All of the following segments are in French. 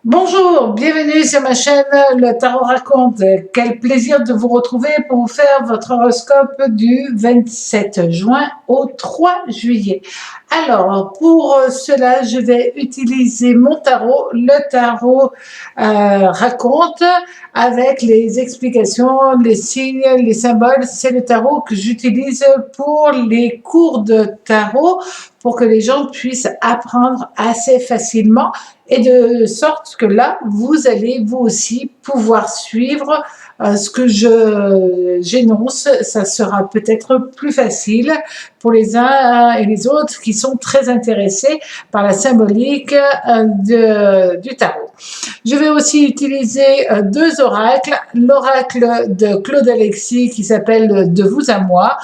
Bonjour, bienvenue sur ma chaîne Le Tarot Raconte. Quel plaisir de vous retrouver pour vous faire votre horoscope du 27 juin au 3 juillet. Alors, pour cela, je vais utiliser mon tarot, le tarot Raconte, avec les explications, les signes, les symboles. C'est le tarot que j'utilise pour les cours de tarot, pour que les gens puissent apprendre assez facilement et de sorte que là, vous allez vous aussi pouvoir suivre ce que j'énonce. Ça sera peut-être plus facile pour les uns et les autres qui sont très intéressés par la symbolique du tarot. Je vais aussi utiliser deux oracles. L'oracle de Claude Alexis qui s'appelle De vous à moi.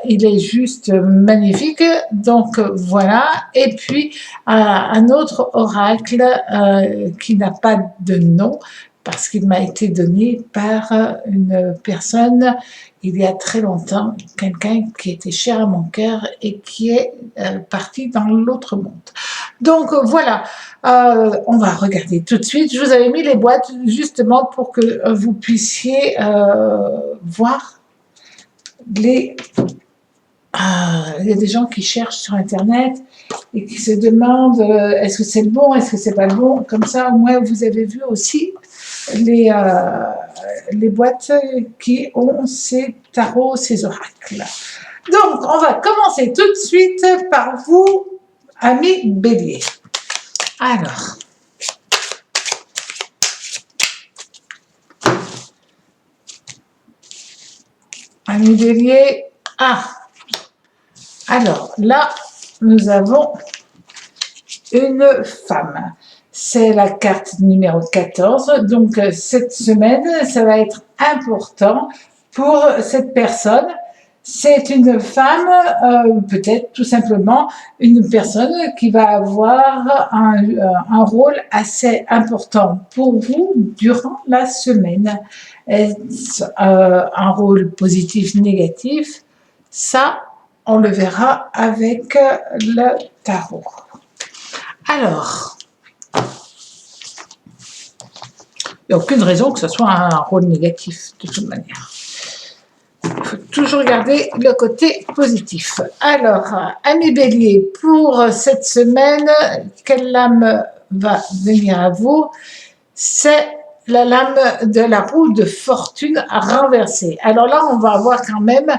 Il est juste magnifique. Donc voilà. Et puis un autre oracle qui n'a pas de nom parce qu'il m'a été donné par une personne il y a très longtemps, quelqu'un qui était cher à mon cœur et qui est parti dans l'autre monde. Donc voilà, on va regarder tout de suite. Je vous avais mis les boîtes justement pour que vous puissiez voir les... il y a des gens qui cherchent sur Internet et qui se demandent est-ce que c'est le bon, est-ce que c'est pas le bon. Comme ça, au moins, vous avez vu aussi les boîtes qui ont ces tarots, ces oracles. Donc, on va commencer tout de suite par vous, amis bélier. Alors, amis bélier, alors là, nous avons une femme. C'est la carte numéro 14. Donc, cette semaine, ça va être important pour cette personne. C'est une femme, peut-être tout simplement une personne qui va avoir un rôle assez important pour vous durant la semaine. Est-ce un rôle positif, négatif? Ça, on le verra avec le tarot. Alors, il n'y a aucune raison que ce soit un rôle négatif, de toute manière. Il faut toujours garder le côté positif. Alors, amis bélier, pour cette semaine, quelle lame va venir à vous? C'est la lame de la roue de fortune renversée. Alors là, on va avoir quand même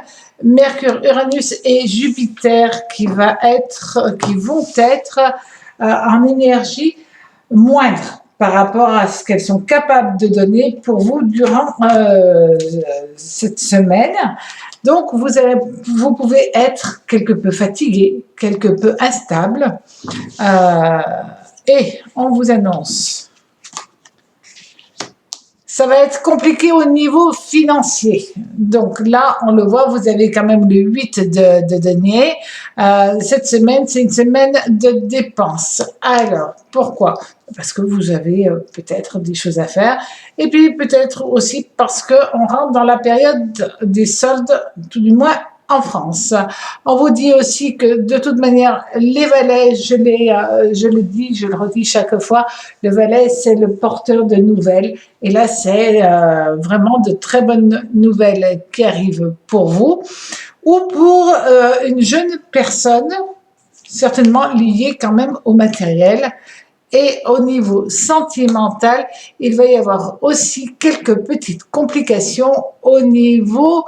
Mercure, Uranus et Jupiter qui vont être en énergie moindre par rapport à ce qu'elles sont capables de donner pour vous durant cette semaine. Donc, vous pouvez être quelque peu fatigué, quelque peu instable. Et on vous annonce. Ça va être compliqué au niveau financier. Donc là, on le voit, vous avez quand même le 8 de denier. Cette semaine, c'est une semaine de dépenses. Alors, pourquoi? Parce que vous avez peut-être des choses à faire. Et puis peut-être aussi parce qu'on rentre dans la période des soldes, tout du moins en France. On vous dit aussi que de toute manière, les valets, je le redis chaque fois, le valet, c'est le porteur de nouvelles. Et là, c'est vraiment de très bonnes nouvelles qui arrivent pour vous. Ou pour une jeune personne, certainement liée quand même au matériel. Et au niveau sentimental, il va y avoir aussi quelques petites complications au niveau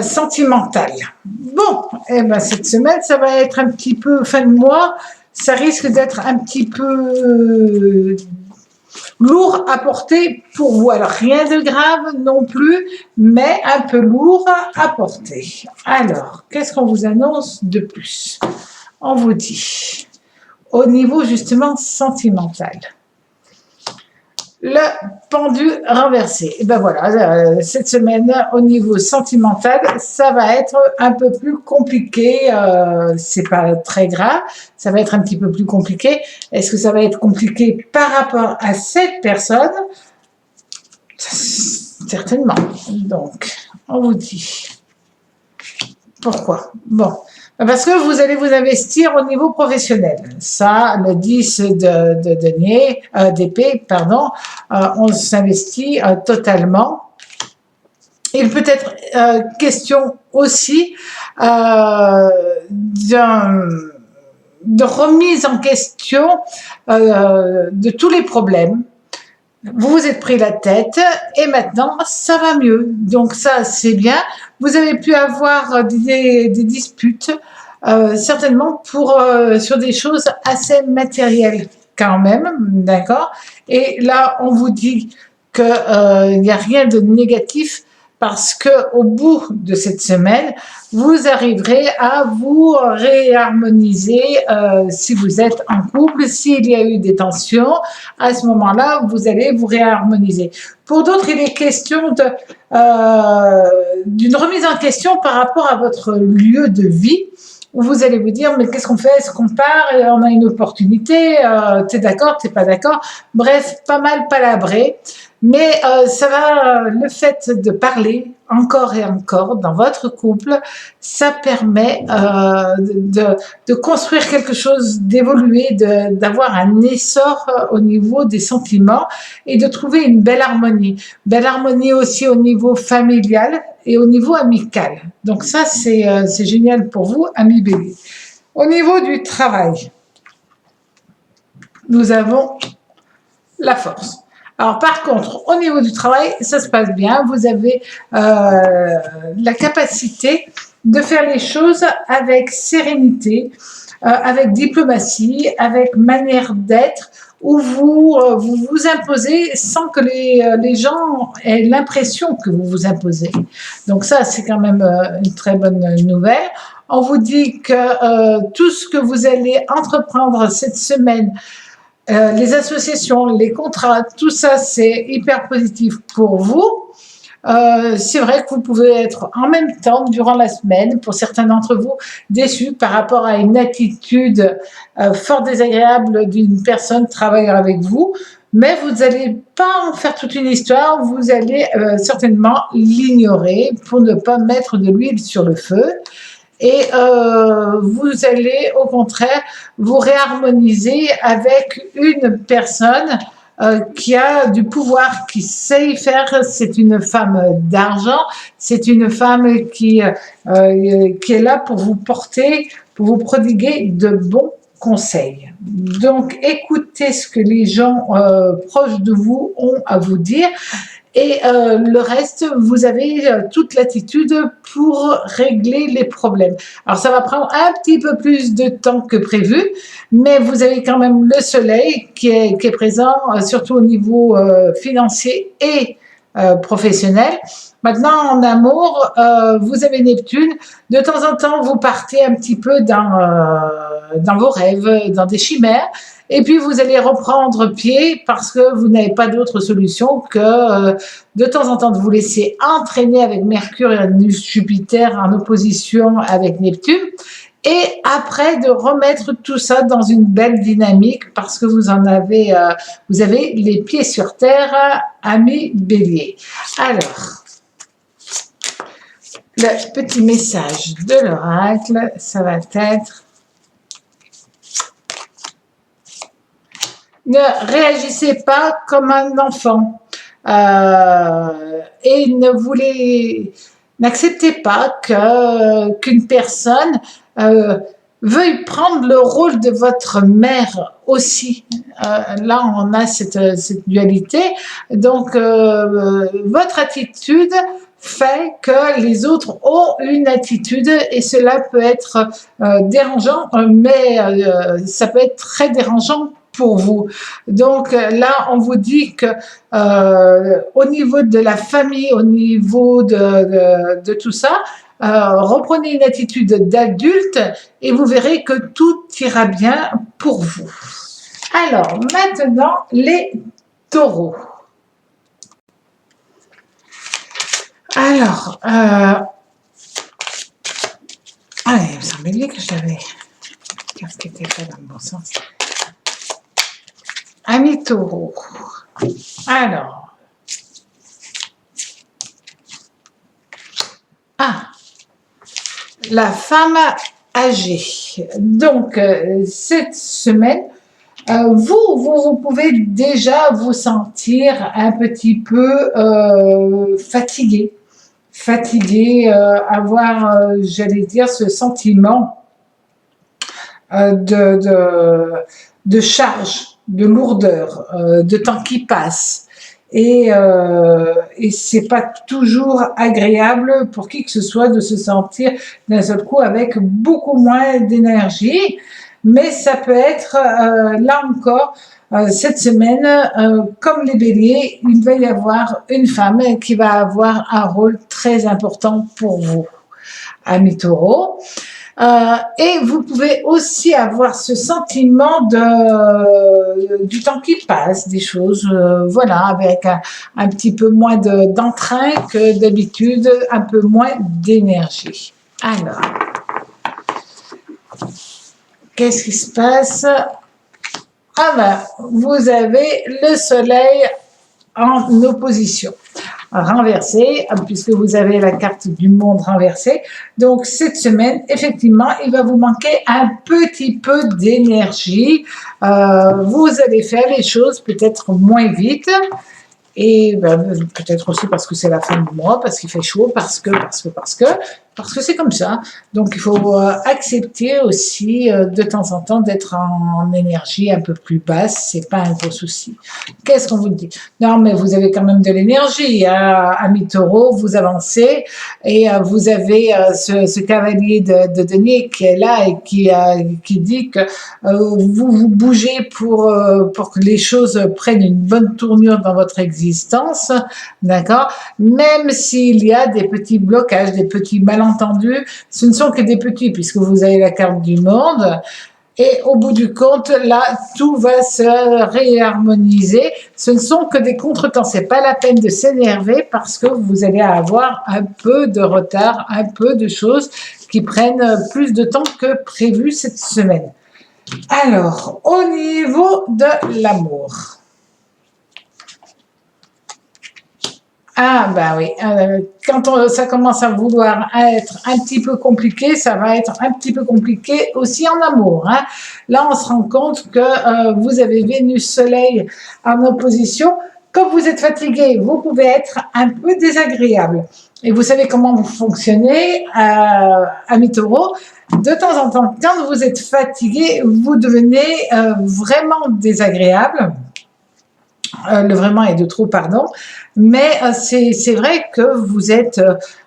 sentimental. Bon, eh ben cette semaine, ça va être un petit peu fin de mois, ça risque d'être un petit peu lourd à porter pour vous. Alors, rien de grave non plus, mais un peu lourd à porter. Alors, qu'est-ce qu'on vous annonce de plus? On vous dit, au niveau justement sentimental, le pendu renversé. Et ben voilà, cette semaine, au niveau sentimental, ça va être un peu plus compliqué. C'est pas très grave, ça va être un petit peu plus compliqué. Est-ce que ça va être compliqué par rapport à cette personne? Certainement. Donc, on vous dit. Pourquoi? Bon, Parce que vous allez vous investir au niveau professionnel. Ça, le 10 de denier, d'épée, pardon, on s'investit totalement. Il peut être question aussi de remise en question de tous les problèmes. Vous vous êtes pris la tête et maintenant ça va mieux. Donc ça c'est bien. Vous avez pu avoir des disputes certainement sur des choses assez matérielles quand même, d'accord. Et là on vous dit que il n'y a rien de négatif parce que au bout de cette semaine, vous arriverez à vous réharmoniser si vous êtes en couple, s'il y a eu des tensions, à ce moment-là, vous allez vous réharmoniser. Pour d'autres, il est question d'une remise en question par rapport à votre lieu de vie, où vous allez vous dire, mais qu'est-ce qu'on fait? Est-ce qu'on part et on a une opportunité? T'es d'accord? T'es pas d'accord? Bref, pas mal palabré. Mais ça va, le fait de parler encore et encore dans votre couple, ça permet de construire quelque chose, d'évoluer, d'avoir un essor au niveau des sentiments et de trouver une belle harmonie. Belle harmonie aussi au niveau familial et au niveau amical. Donc ça, c'est génial pour vous, amis Bélier. Au niveau du travail, nous avons la force. Alors par contre, au niveau du travail, ça se passe bien. Vous avez la capacité de faire les choses avec sérénité, avec diplomatie, avec manière d'être, où vous imposez sans que les gens aient l'impression que vous vous imposez. Donc ça, c'est quand même une très bonne nouvelle. On vous dit que tout ce que vous allez entreprendre cette semaine, les associations, les contrats, tout ça, c'est hyper positif pour vous. C'est vrai que vous pouvez être en même temps, durant la semaine, pour certains d'entre vous, déçus par rapport à une attitude fort désagréable d'une personne travaillant avec vous, mais vous n'allez pas en faire toute une histoire, vous allez certainement l'ignorer pour ne pas mettre de l'huile sur le feu. Et vous allez au contraire vous réharmoniser avec une personne qui a du pouvoir, qui sait y faire. C'est une femme d'argent, c'est une femme qui est là pour vous porter, pour vous prodiguer de bons conseils. Donc écoutez ce que les gens proches de vous ont à vous dire. Et le reste, vous avez toute l'attitude pour régler les problèmes. Alors, ça va prendre un petit peu plus de temps que prévu, mais vous avez quand même le soleil qui est présent, surtout au niveau financier et professionnel. Maintenant, en amour, vous avez Neptune. De temps en temps, vous partez un petit peu dans vos rêves, dans des chimères. Et puis, vous allez reprendre pied parce que vous n'avez pas d'autre solution que de temps en temps de vous laisser entraîner avec Mercure et Jupiter en opposition avec Neptune. Et après, de remettre tout ça dans une belle dynamique parce que vous avez les pieds sur terre, amis Bélier. Alors, le petit message de l'oracle, ça va être: ne réagissez pas comme un enfant et n'acceptez pas qu'une personne veuille prendre le rôle de votre mère aussi. Là, on a cette dualité. Donc, votre attitude fait que les autres ont une attitude et cela peut être dérangeant, mais ça peut être très dérangeant pour vous. Donc là, on vous dit que au niveau de la famille, au niveau de tout ça, reprenez une attitude d'adulte et vous verrez que tout ira bien pour vous. Alors, maintenant, les taureaux. Alors, il me semblait bien que j'avais qu'est-ce qui était fait dans le bon sens. Amis taureaux. Alors. La femme âgé. Donc, cette semaine, vous pouvez déjà vous sentir un petit peu fatigué. Fatigué, avoir, j'allais dire, ce sentiment de charge, de lourdeur, de temps qui passe. Et c'est pas toujours agréable pour qui que ce soit de se sentir d'un seul coup avec beaucoup moins d'énergie, mais ça peut être là encore cette semaine, comme les béliers, il va y avoir une femme qui va avoir un rôle très important pour vous, amis taureaux. Et vous pouvez aussi avoir ce sentiment du temps qui passe, des choses, voilà, avec un petit peu moins d'entrain que d'habitude, un peu moins d'énergie. Alors, qu'est-ce qui se passe? Ah ben, vous avez le soleil en opposition. Renversé, puisque vous avez la carte du monde renversée. Donc, cette semaine, effectivement, il va vous manquer un petit peu d'énergie. Vous allez faire les choses peut-être moins vite. Et ben, peut-être aussi parce que c'est la fin du mois, parce qu'il fait chaud, parce que c'est comme ça. Donc, il faut accepter aussi de temps en temps d'être en énergie un peu plus basse. C'est pas un gros souci. Qu'est-ce qu'on vous dit? Non, mais vous avez quand même de l'énergie, hein, amis taureaux, vous avancez et vous avez ce cavalier de denier qui est là et qui dit que vous bougez pour que les choses prennent une bonne tournure dans votre existence, d'accord? Même s'il y a des petits blocages, des petits malentendus, ce ne sont que des petits puisque vous avez la carte du monde. Et au bout du compte, là, tout va se réharmoniser. Ce ne sont que des contretemps. C'est pas la peine de s'énerver parce que vous allez avoir un peu de retard, un peu de choses qui prennent plus de temps que prévu cette semaine. Alors, au niveau de l'amour. Ah ben oui, quand ça commence à vouloir être un petit peu compliqué, ça va être un petit peu compliqué aussi en amour. Hein. Là, on se rend compte que vous avez Vénus-Soleil en opposition. Quand vous êtes fatigué, vous pouvez être un peu désagréable. Et vous savez comment vous fonctionnez, amis taureaux. De temps en temps, quand vous êtes fatigué, vous devenez vraiment désagréable. Le vraiment est de trop, pardon, mais c'est vrai que vous êtes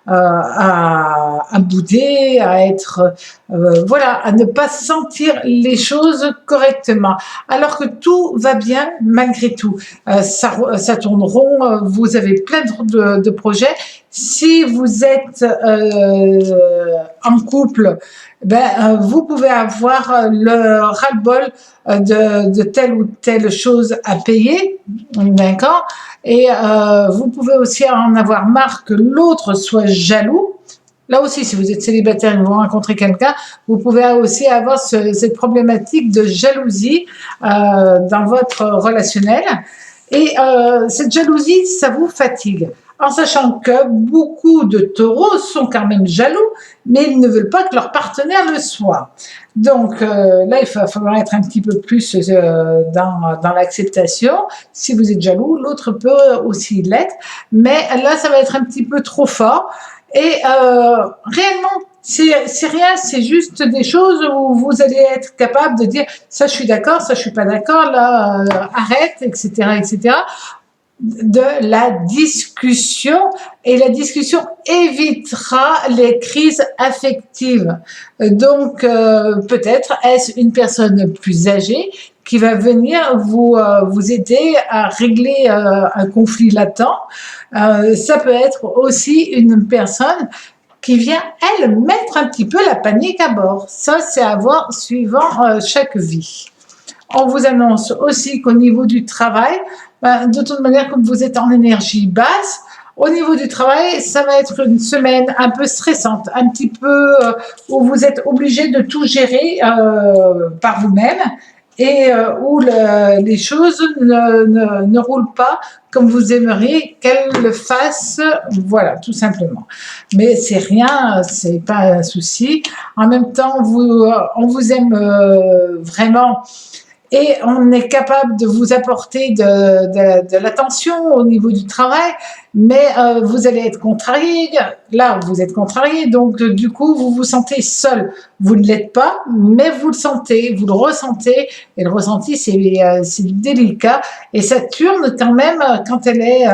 à bouder, à être, voilà, à ne pas sentir les choses correctement, alors que tout va bien malgré tout. Ça tourne rond, vous avez plein de projets. Si vous êtes en couple, ben, vous pouvez avoir le ras-le-bol de telle ou telle chose à payer, d'accord? Et vous pouvez aussi en avoir marre que l'autre soit jaloux. Là aussi, si vous êtes célibataire et que vous rencontrez quelqu'un, vous pouvez aussi avoir cette problématique de jalousie dans votre relationnel. Et cette jalousie, ça vous fatigue. En sachant que beaucoup de taureaux sont quand même jaloux, mais ils ne veulent pas que leur partenaire le soit. Donc là, il va falloir être un petit peu plus dans l'acceptation. Si vous êtes jaloux, l'autre peut aussi l'être, mais là, ça va être un petit peu trop fort. Et réellement, c'est rien, c'est juste des choses où vous allez être capable de dire ça je suis d'accord, ça je suis pas d'accord, là arrête, etc., etc. De la discussion, et la discussion évitera les crises affectives. Donc peut-être est-ce une personne plus âgée qui va venir vous aider à régler un conflit latent. Ça peut être aussi une personne qui vient, elle, mettre un petit peu la panique à bord. Ça, c'est à voir suivant chaque vie. On vous annonce aussi qu'au niveau du travail, ben, de toute manière, comme vous êtes en énergie basse, au niveau du travail, ça va être une semaine un peu stressante, un petit peu où vous êtes obligé de tout gérer par vous-même. et où les choses ne roulent pas comme vous aimeriez qu'elles le fassent, voilà, tout simplement. Mais c'est rien, c'est pas un souci. En même temps, on vous aime vraiment et on est capable de vous apporter de l'attention au niveau du travail, mais vous allez être contrarié. Là, vous êtes contrarié, donc du coup, vous vous sentez seul. Vous ne l'êtes pas, mais vous le sentez, vous le ressentez, et le ressenti, c'est délicat. Et Saturne, quand même, quand elle est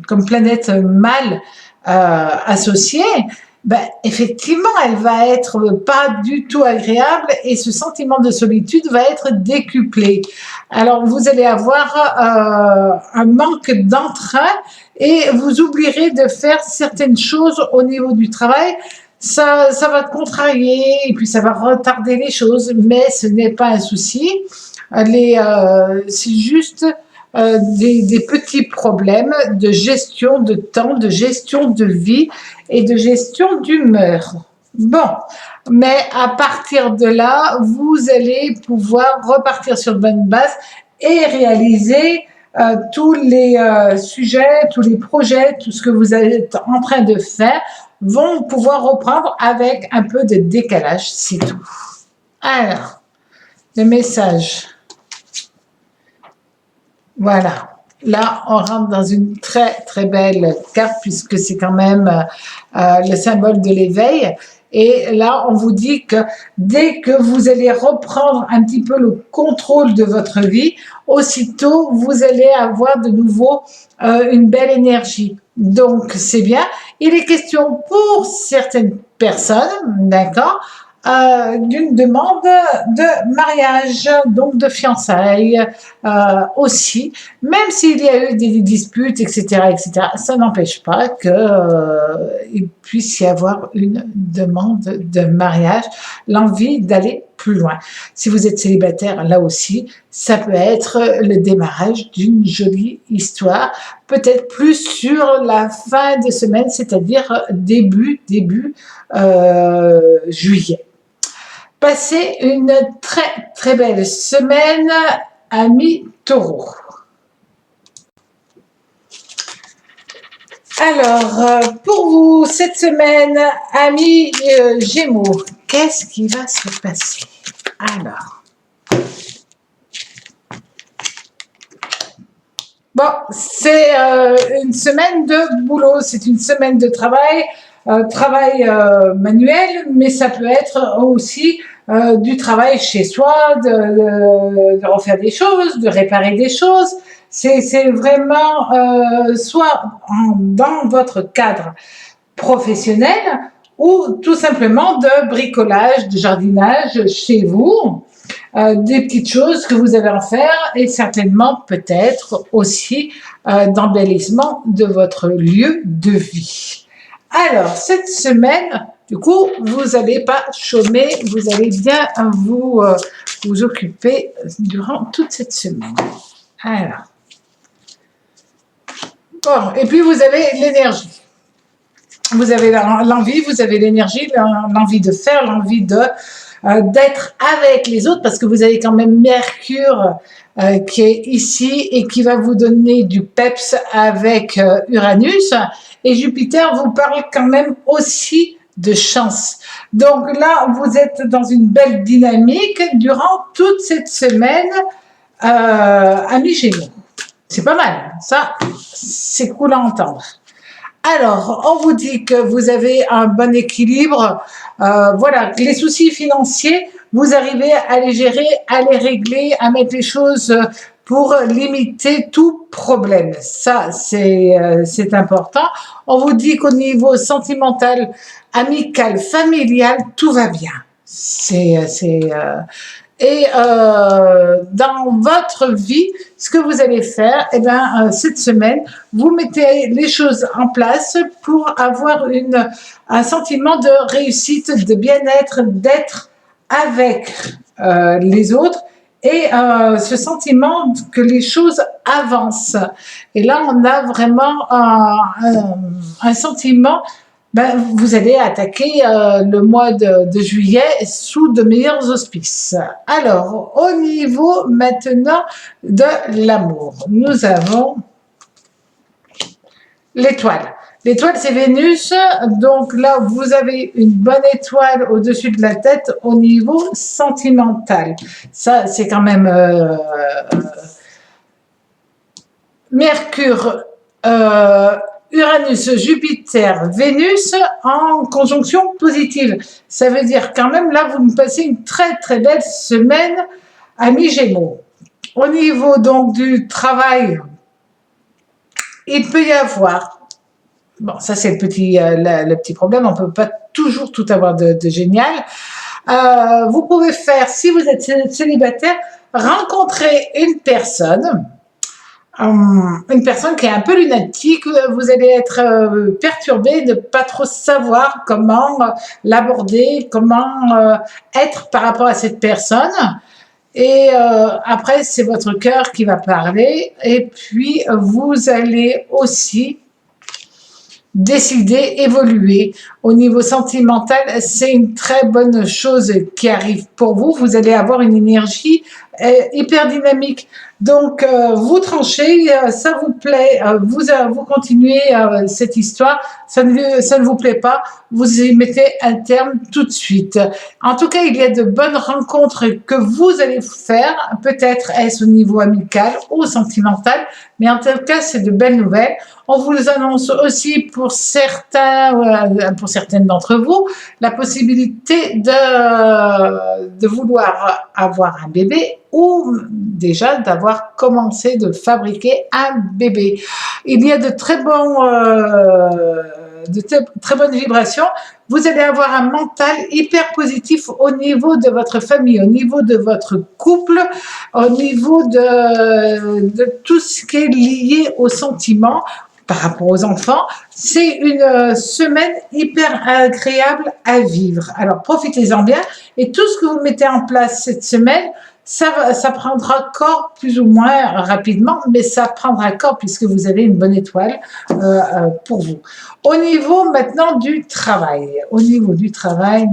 comme planète mal associée, ben, effectivement, elle va être pas du tout agréable et ce sentiment de solitude va être décuplé. Alors, vous allez avoir un manque d'entrain et vous oublierez de faire certaines choses au niveau du travail. Ça va contrarier et puis ça va retarder les choses, mais ce n'est pas un souci. C'est juste des petits problèmes de gestion de temps, de gestion de vie et de gestion d'humeur. Bon, mais à partir de là, vous allez pouvoir repartir sur de bonnes bases et réaliser tous les sujets, tous les projets, tout ce que vous êtes en train de faire vont pouvoir reprendre avec un peu de décalage, c'est tout. Alors, le message. Voilà. Là, on rentre dans une très très belle carte puisque c'est quand même le symbole de l'éveil. Et là, on vous dit que dès que vous allez reprendre un petit peu le contrôle de votre vie, aussitôt, vous allez avoir de nouveau une belle énergie. Donc, c'est bien. Il est question pour certaines personnes, d'accord, d'une demande de mariage, donc de fiançailles aussi, même s'il y a eu des disputes, etc., ça n'empêche pas qu'il puisse y avoir une demande de mariage, l'envie d'aller plus loin. Si vous êtes célibataire, là aussi, ça peut être le démarrage d'une jolie histoire, peut-être plus sur la fin de semaine, c'est-à-dire début juillet. Passez une très très belle semaine, amis taureaux. Alors, pour vous, cette semaine, amis Gémeaux, qu'est-ce qui va se passer? Alors, bon, c'est une semaine de boulot, c'est une semaine de travail, manuel, mais ça peut être aussi du travail chez soi, de refaire des choses, de réparer des choses. C'est vraiment soit dans votre cadre professionnel ou tout simplement de bricolage, de jardinage chez vous, des petites choses que vous avez à faire et certainement peut-être aussi d'embellissement de votre lieu de vie. Alors, cette semaine, du coup, vous n'allez pas chômer, vous allez bien vous occuper durant toute cette semaine. Alors. Bon, et puis vous avez l'énergie. Vous avez l'envie, vous avez l'énergie, l'envie de faire, l'envie d'être avec les autres, parce que vous avez quand même Mercure qui est ici et qui va vous donner du peps avec Uranus. Et Jupiter vous parle quand même aussi de chance. Donc là, vous êtes dans une belle dynamique durant toute cette semaine, amis Gémeaux. C'est pas mal, ça, c'est cool à entendre. Alors, on vous dit que vous avez un bon équilibre. Voilà, les soucis financiers, vous arrivez à les gérer, à les régler, à mettre les choses pour limiter tout problème. Ça, c'est important. On vous dit qu'au niveau sentimental, amical, familial, tout va bien. Et dans votre vie, ce que vous allez faire, eh bien, cette semaine, vous mettez les choses en place pour avoir un sentiment de réussite, de bien-être, d'être avec les autres et ce sentiment que les choses avancent. Et là, on a vraiment un sentiment ben, vous allez attaquer le mois de juillet sous de meilleurs auspices. Alors, au niveau maintenant de l'amour, nous avons l'étoile. L'étoile, c'est Vénus, donc là, vous avez une bonne étoile au-dessus de la tête au niveau sentimental. Ça, c'est quand même Mercure, Uranus, Jupiter, Vénus en conjonction positive. Ça veut dire quand même, là, vous me passez une très très belle semaine, amis Gémeaux. Au niveau donc du travail, il peut y avoir, bon, ça c'est le petit problème, on ne peut pas toujours tout avoir de génial. Vous pouvez faire, si vous êtes célibataire, rencontrer une personne qui est un peu lunatique, vous allez être perturbé, ne pas trop savoir comment l'aborder, comment être par rapport à cette personne. Et après, c'est votre cœur qui va parler. Et puis, vous allez aussi décider, évoluer. Au niveau sentimental, c'est une très bonne chose qui arrive pour vous. Vous allez avoir une énergie hyper dynamique. Donc, vous tranchez, ça vous plaît, vous continuez cette histoire, ça ne vous plaît pas, vous y mettez un terme tout de suite. En tout cas, il y a de bonnes rencontres que vous allez faire, peut-être est-ce au niveau amical ou sentimental, mais en tout cas, c'est de belles nouvelles. On vous annonce aussi pour certaines d'entre vous, la possibilité de vouloir avoir un bébé ou déjà d'avoir commencé de fabriquer un bébé. Il y a de très bonnes vibrations. Vous allez avoir un mental hyper positif au niveau de votre famille, au niveau de votre couple, au niveau de tout ce qui est lié aux sentiments par rapport aux enfants. C'est une semaine hyper agréable à vivre. Alors, profitez-en bien. Et tout ce que vous mettez en place cette semaine, ça prendra corps plus ou moins rapidement, mais ça prendra corps puisque vous avez une bonne étoile pour vous. Au niveau maintenant du travail,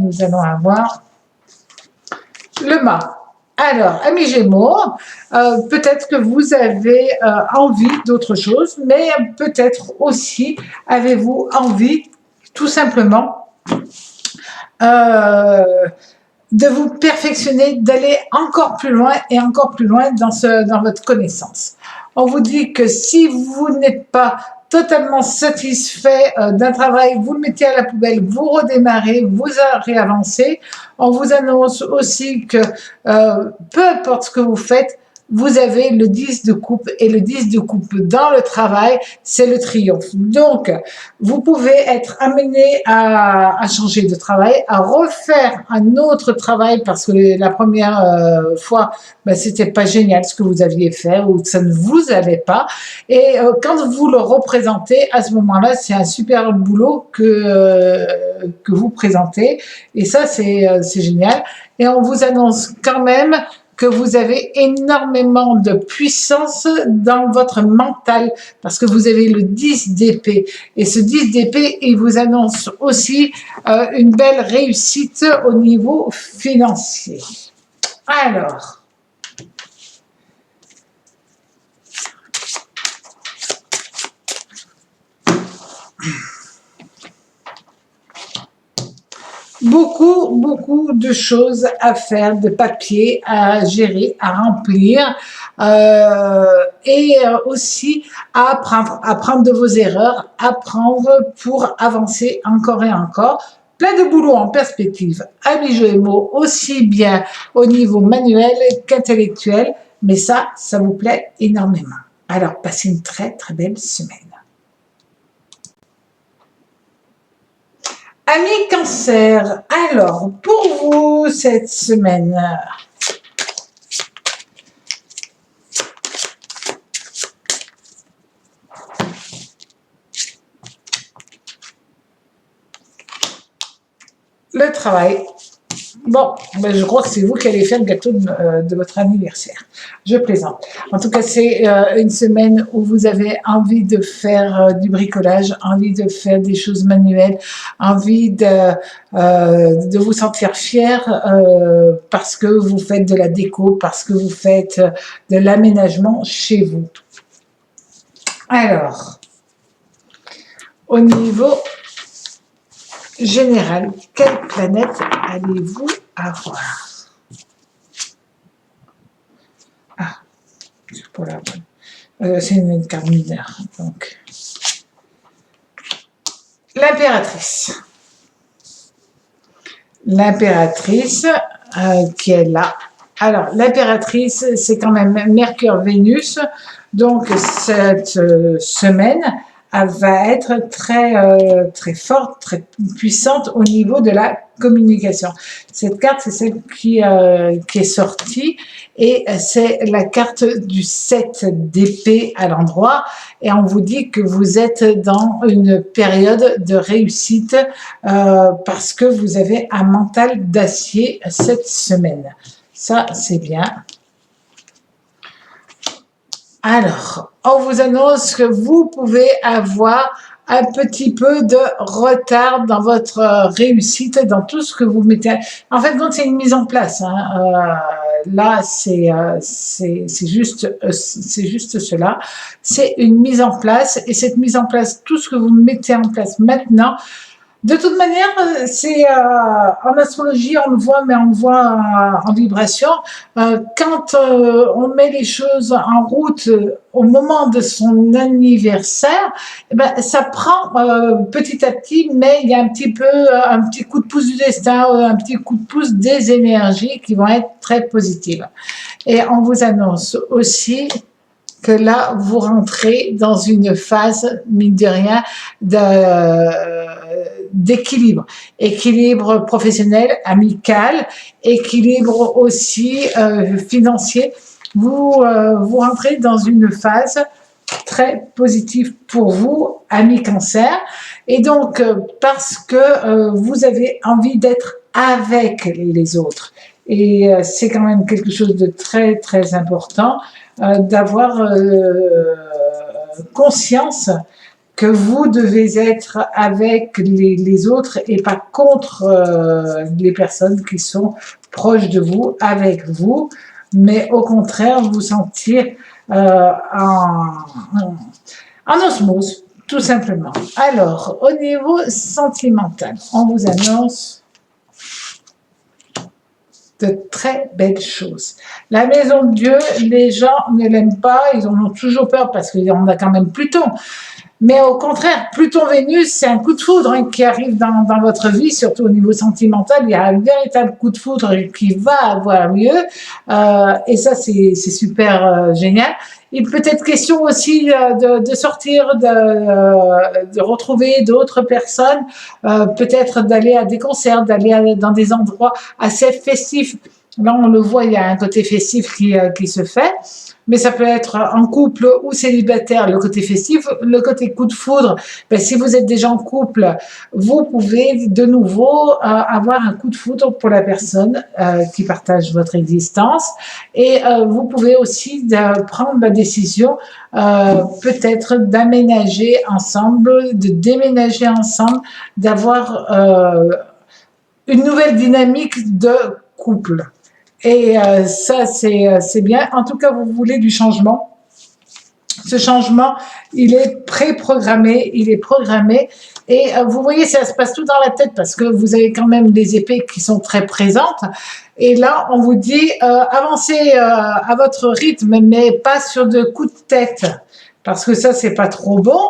nous allons avoir le mât. Alors, amis Gémeaux, peut-être que vous avez envie d'autre chose, mais peut-être aussi avez-vous envie tout simplement de vous perfectionner, d'aller encore plus loin et encore plus loin dans votre connaissance. On vous dit que si vous n'êtes pas totalement satisfait d'un travail, vous le mettez à la poubelle, vous redémarrez, vous réavancez. On vous annonce aussi que peu importe ce que vous faites, vous avez le 10 de coupe et le 10 de coupe dans le travail, c'est le triomphe. Donc, vous pouvez être amené à changer de travail, à refaire un autre travail parce que la première fois, ben, c'était pas génial ce que vous aviez fait ou ça ne vous allait pas. Et quand vous le représentez, à ce moment-là, c'est un super boulot que vous présentez. Et ça, c'est génial. Et on vous annonce quand même que vous avez énormément de puissance dans votre mental parce que vous avez le 10 d'épée. Et ce 10 d'épée, il vous annonce aussi une belle réussite au niveau financier. Alors, beaucoup de choses à faire, de papiers à gérer, à remplir et aussi à apprendre de vos erreurs, apprendre pour avancer encore et encore. Plein de boulot en perspective, amis Gémeaux, aussi bien au niveau manuel qu'intellectuel, mais ça vous plaît énormément. Alors, passez une très très belle semaine. Amis Cancer, alors pour vous cette semaine, le travail. Bon, ben je crois que c'est vous qui allez faire le gâteau de votre anniversaire. Je plaisante. En tout cas, c'est une semaine où vous avez envie de faire du bricolage, envie de faire des choses manuelles, envie de vous sentir fier parce que vous faites de la déco, parce que vous faites de l'aménagement chez vous. Alors, au niveau général, quelle planète allez-vous avoir? Ah, c'est pour la bonne. C'est une carte mineure, donc. L'impératrice. L'impératrice qui est là. Alors, l'impératrice, c'est quand même Mercure-Vénus. Donc, cette semaine, elle va être très forte, très puissante au niveau de la communication. Cette carte, c'est celle qui est sortie et c'est la carte du 7 d'épée à l'endroit et on vous dit que vous êtes dans une période de réussite parce que vous avez un mental d'acier cette semaine. Ça, c'est bien. Alors, on vous annonce que vous pouvez avoir un petit peu de retard dans votre réussite, dans tout ce que vous mettez. En fait, donc c'est une mise en place. Hein. Là, c'est juste cela. C'est une mise en place et cette mise en place, tout ce que vous mettez en place maintenant. De toute manière, c'est en astrologie, on le voit, mais on le voit en vibration. Quand on met les choses en route au moment de son anniversaire, eh ben, ça prend petit à petit, mais il y a un petit coup de pouce du destin, un petit coup de pouce des énergies qui vont être très positives. Et on vous annonce aussi que là, vous rentrez dans une phase, mine de rien, d'équilibre. Équilibre professionnel, amical, équilibre aussi financier. Vous rentrez dans une phase très positive pour vous, ami Cancer. Et donc, parce que vous avez envie d'être avec les autres. Et c'est quand même quelque chose de très, très important d'avoir conscience que vous devez être avec les autres et pas contre les personnes qui sont proches de vous, avec vous, mais au contraire vous sentir en osmose, tout simplement. Alors, au niveau sentimental, on vous annonce de très belles choses. La maison de Dieu, les gens ne l'aiment pas, ils en ont toujours peur parce qu'on a quand même Pluton. Mais au contraire, Pluton-Vénus, c'est un coup de foudre qui arrive dans votre vie, surtout au niveau sentimental. Il y a un véritable coup de foudre qui va avoir lieu. Et ça, c'est super génial. Il peut être question aussi de sortir, de retrouver d'autres personnes, peut-être d'aller à des concerts, d'aller dans des endroits assez festifs. Là, on le voit, il y a un côté festif qui se fait. Mais ça peut être en couple ou célibataire, le côté festif. Le côté coup de foudre, ben, si vous êtes déjà en couple, vous pouvez de nouveau avoir un coup de foudre pour la personne qui partage votre existence. Et vous pouvez aussi prendre la décision peut-être d'aménager ensemble, de déménager ensemble, d'avoir une nouvelle dynamique de couple. Et ça, c'est bien. En tout cas, vous voulez du changement. Ce changement, il est pré-programmé, il est programmé. Et vous voyez, ça se passe tout dans la tête parce que vous avez quand même des épées qui sont très présentes. Et là, on vous dit, avancez à votre rythme, mais pas sur de coups de tête. Parce que ça, c'est pas trop bon,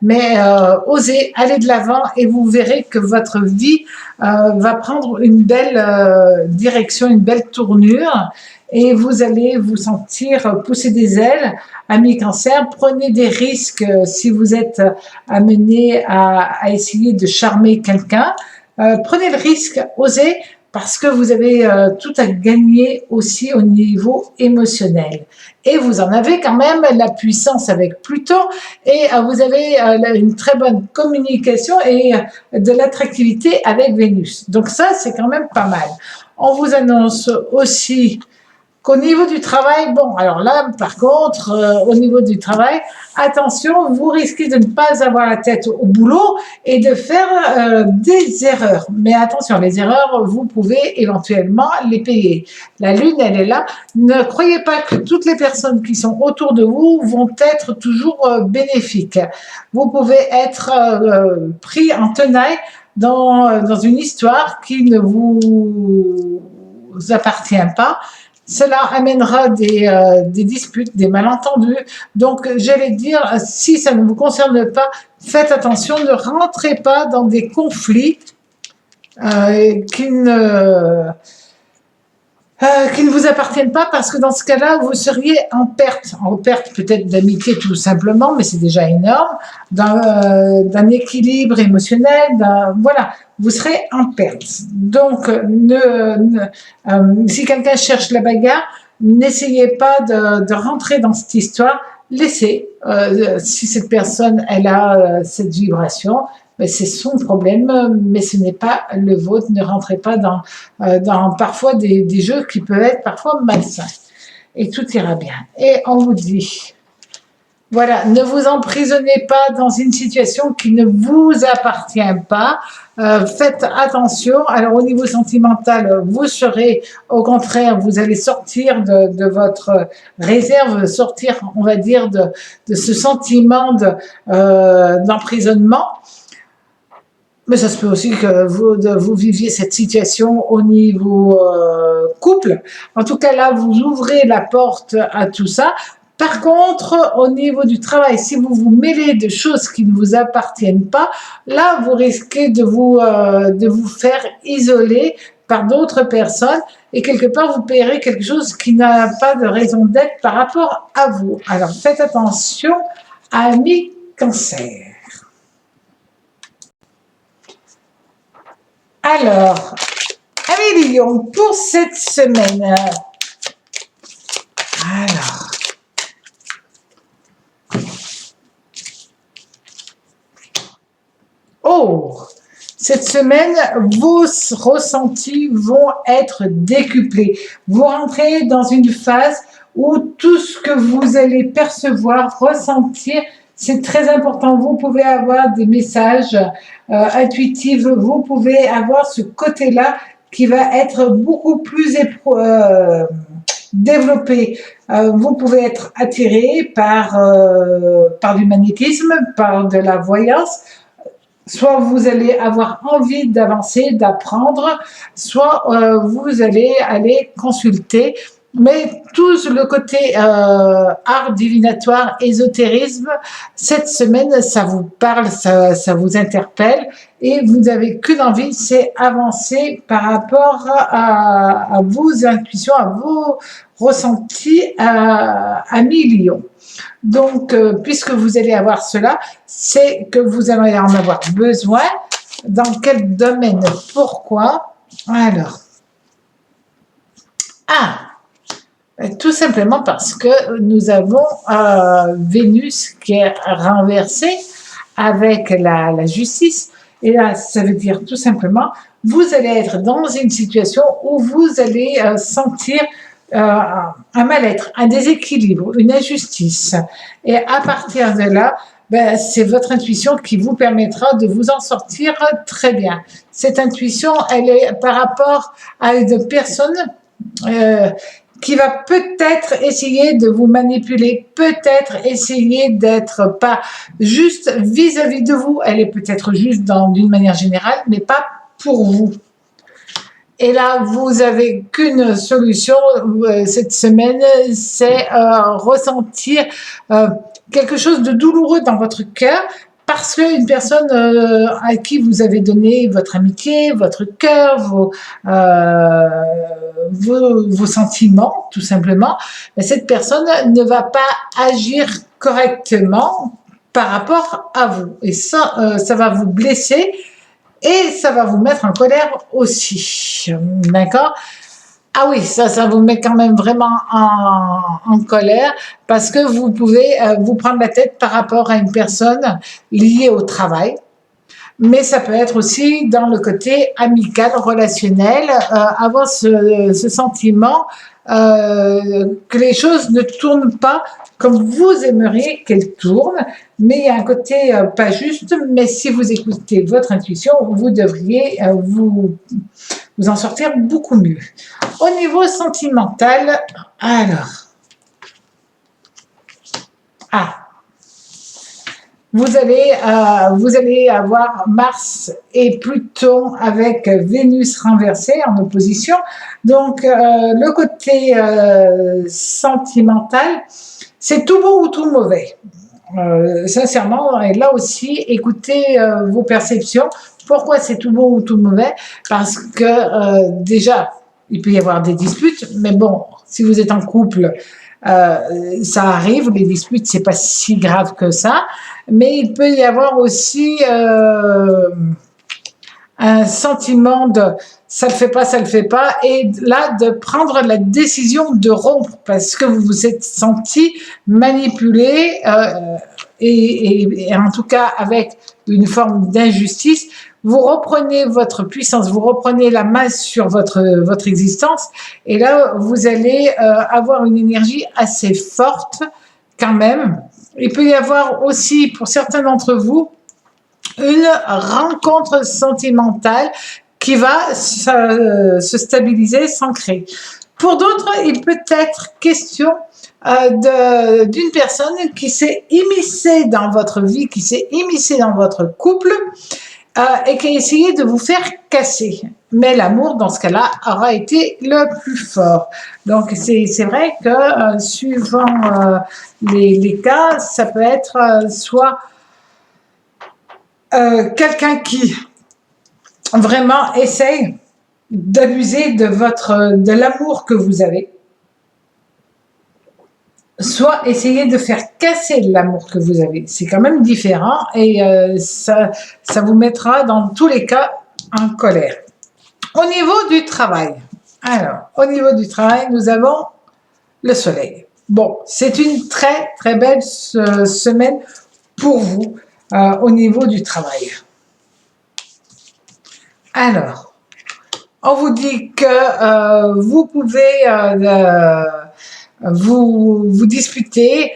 mais osez aller de l'avant et vous verrez que votre vie va prendre une belle direction, une belle tournure et vous allez vous sentir pousser des ailes. Amis Cancer, prenez des risques si vous êtes amené à essayer de charmer quelqu'un. Prenez le risque, osez, parce que vous avez tout à gagner aussi au niveau émotionnel. Et vous en avez quand même la puissance avec Pluton et vous avez une très bonne communication et de l'attractivité avec Vénus. Donc ça, c'est quand même pas mal. On vous annonce aussi qu'au niveau du travail, bon, alors là, par contre, au niveau du travail, attention, vous risquez de ne pas avoir la tête au boulot et de faire des erreurs. Mais attention, les erreurs, vous pouvez éventuellement les payer. La lune, elle est là. Ne croyez pas que toutes les personnes qui sont autour de vous vont être toujours bénéfiques. Vous pouvez être pris en tenaille dans une histoire qui ne vous appartient pas. Cela amènera des disputes, des malentendus. Donc, j'allais dire, si ça ne vous concerne pas, faites attention, ne rentrez pas dans des conflits qui ne vous appartiennent pas, parce que dans ce cas-là, vous seriez en perte peut-être d'amitié tout simplement, mais c'est déjà énorme, d'un équilibre émotionnel, voilà, vous serez en perte. Donc, si quelqu'un cherche la bagarre, n'essayez pas de rentrer dans cette histoire, laissez, si cette personne, elle a cette vibration, c'est son problème, mais ce n'est pas le vôtre. Ne rentrez pas dans parfois des jeux qui peuvent être parfois malsains. Et tout ira bien. Et on vous dit, voilà, ne vous emprisonnez pas dans une situation qui ne vous appartient pas. Faites attention. Alors, au niveau sentimental, vous serez, au contraire, vous allez sortir de votre réserve, sortir, on va dire, de ce sentiment d'emprisonnement. Mais ça se peut aussi que vous viviez cette situation au niveau couple. En tout cas, là, vous ouvrez la porte à tout ça. Par contre, au niveau du travail, si vous vous mêlez de choses qui ne vous appartiennent pas, là, vous risquez de vous faire isoler par d'autres personnes et quelque part, vous paierez quelque chose qui n'a pas de raison d'être par rapport à vous. Alors, faites attention, amis Cancer. Alors, amis Lion, pour cette semaine, alors, oh, cette semaine, vos ressentis vont être décuplés. Vous rentrez dans une phase où tout ce que vous allez percevoir, ressentir, c'est très important. Vous pouvez avoir des messages intuitifs, vous pouvez avoir ce côté-là qui va être beaucoup plus développé. Vous pouvez être attiré par du magnétisme, par de la voyance. Soit vous allez avoir envie d'avancer, d'apprendre, soit vous allez aller consulter. Mais tout le côté art divinatoire, ésotérisme, cette semaine, ça vous parle, ça vous interpelle et vous n'avez qu'une envie, c'est avancer par rapport à vos intuitions, à vos ressentis, amis Lion. Donc, puisque vous allez avoir cela, c'est que vous allez en avoir besoin. Dans quel domaine? Pourquoi? Alors, tout simplement parce que nous avons Vénus qui est renversée avec la justice. Et là, ça veut dire tout simplement, vous allez être dans une situation où vous allez sentir un mal-être, un déséquilibre, une injustice. Et à partir de là, c'est votre intuition qui vous permettra de vous en sortir très bien. Cette intuition, elle est par rapport à une personne qui va peut-être essayer de vous manipuler, peut-être essayer d'être pas juste vis-à-vis de vous. Elle est peut-être juste d'une manière générale, mais pas pour vous. Et là, vous avez qu'une solution cette semaine, c'est ressentir quelque chose de douloureux dans votre cœur, parce qu'une personne à qui vous avez donné votre amitié, votre cœur, vos sentiments, tout simplement, cette personne ne va pas agir correctement par rapport à vous. Et ça, ça va vous blesser et ça va vous mettre en colère aussi. D'accord ? Ah oui, ça vous met quand même vraiment en colère parce que vous pouvez vous prendre la tête par rapport à une personne liée au travail. mais ça peut être aussi dans le côté amical, relationnel, avoir ce sentiment que les choses ne tournent pas comme vous aimeriez qu'elles tournent, mais il y a un côté pas juste, mais si vous écoutez votre intuition, vous devriez vous en sortir beaucoup mieux. Au niveau sentimental, alors, vous allez avoir Mars et Pluton avec Vénus renversée en opposition. Donc, le côté sentimental, c'est tout bon ou tout mauvais. Sincèrement, et là aussi, écoutez vos perceptions. Pourquoi c'est tout bon ou tout mauvais? Parce que déjà, il peut y avoir des disputes, mais bon, si vous êtes en couple, ça arrive, les disputes, c'est pas si grave que ça, mais il peut y avoir aussi un sentiment de ça le fait pas, et là de prendre la décision de rompre parce que vous vous êtes senti manipulé et en tout cas avec une forme d'injustice. Vous reprenez votre puissance, vous reprenez la main sur votre existence, et là vous allez avoir une énergie assez forte quand même. Il peut y avoir aussi pour certains d'entre vous une rencontre sentimentale qui va se stabiliser, s'ancrer. Pour d'autres, il peut être question d'une personne qui s'est immiscée dans votre vie, qui s'est immiscée dans votre couple et qui a essayé de vous faire casser. Mais l'amour, dans ce cas-là, aura été le plus fort. Donc, c'est vrai que suivant les cas, ça peut être soit quelqu'un qui vraiment essaye d'abuser de l'amour que vous avez, soit essayer de faire casser l'amour que vous avez. C'est quand même différent et ça vous mettra dans tous les cas en colère. Au niveau du travail, alors, au niveau du travail, nous avons le soleil. Bon, c'est une très, très belle semaine pour vous au niveau du travail. Alors, on vous dit que vous pouvez vous disputer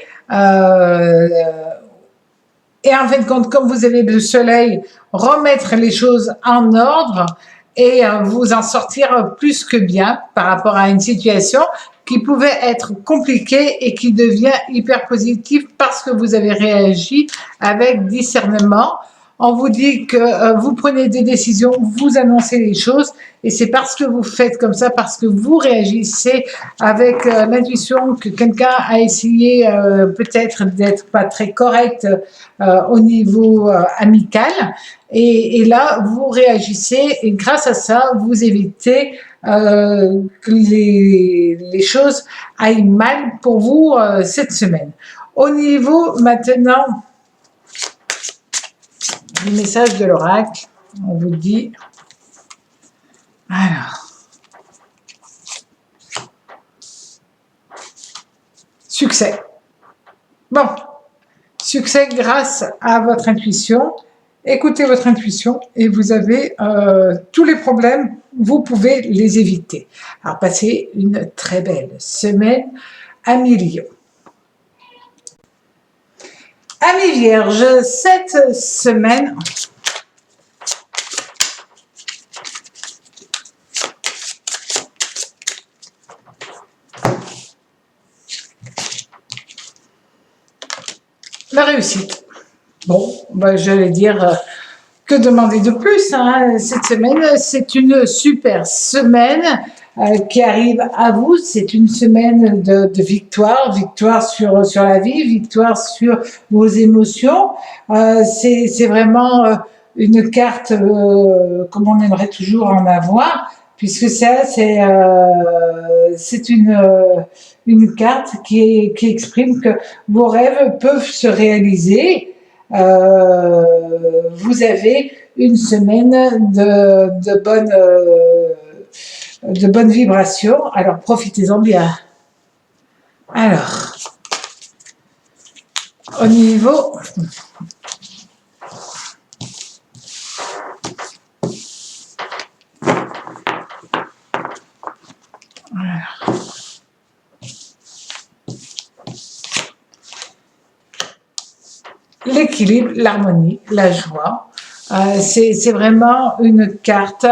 et en fin de compte, comme vous avez le soleil, remettre les choses en ordre et vous en sortir plus que bien par rapport à une situation qui pouvait être compliquée et qui devient hyper positive parce que vous avez réagi avec discernement. On vous dit que vous prenez des décisions, vous annoncez les choses, et c'est parce que vous faites comme ça, parce que vous réagissez avec l'intuition que quelqu'un a essayé peut-être d'être pas très correct au niveau amical, et là vous réagissez, et grâce à ça vous évitez que les choses aillent mal pour vous cette semaine. Au niveau maintenant du message de l'oracle, on vous dit, alors, succès. Bon, succès grâce à votre intuition. Écoutez votre intuition et vous avez tous les problèmes, vous pouvez les éviter. Alors, passez une très belle semaine, amis Lion. Amis Vierges, cette semaine, la réussite. Bon, ben, j'allais dire, que demander de plus hein, cette semaine, c'est une super semaine qui arrive à vous. C'est une semaine de victoire, victoire sur la vie, victoire sur vos émotions. C'est vraiment une carte comme on aimerait toujours en avoir, puisque ça, c'est une carte qui exprime que vos rêves peuvent se réaliser. Vous avez une semaine de bonnes vibrations, alors profitez-en bien. Alors, au niveau l'équilibre, l'harmonie, la joie. C'est vraiment une carte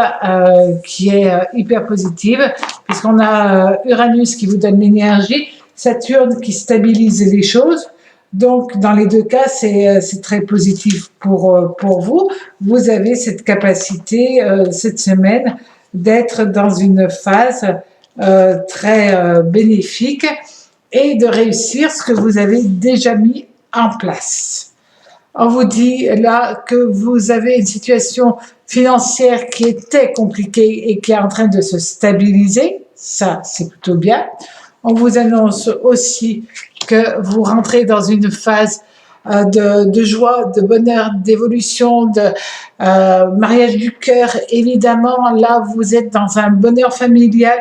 qui est hyper positive, puisqu'on a Uranus qui vous donne l'énergie, Saturne qui stabilise les choses. Donc, dans les deux cas, c'est très positif pour vous. Vous avez cette capacité cette semaine d'être dans une phase très bénéfique et de réussir ce que vous avez déjà mis en place. On vous dit là que vous avez une situation financière qui était compliquée et qui est en train de se stabiliser. Ça, c'est plutôt bien. On vous annonce aussi que vous rentrez dans une phase de joie, de bonheur, d'évolution, de mariage du cœur. Évidemment, là, vous êtes dans un bonheur familial.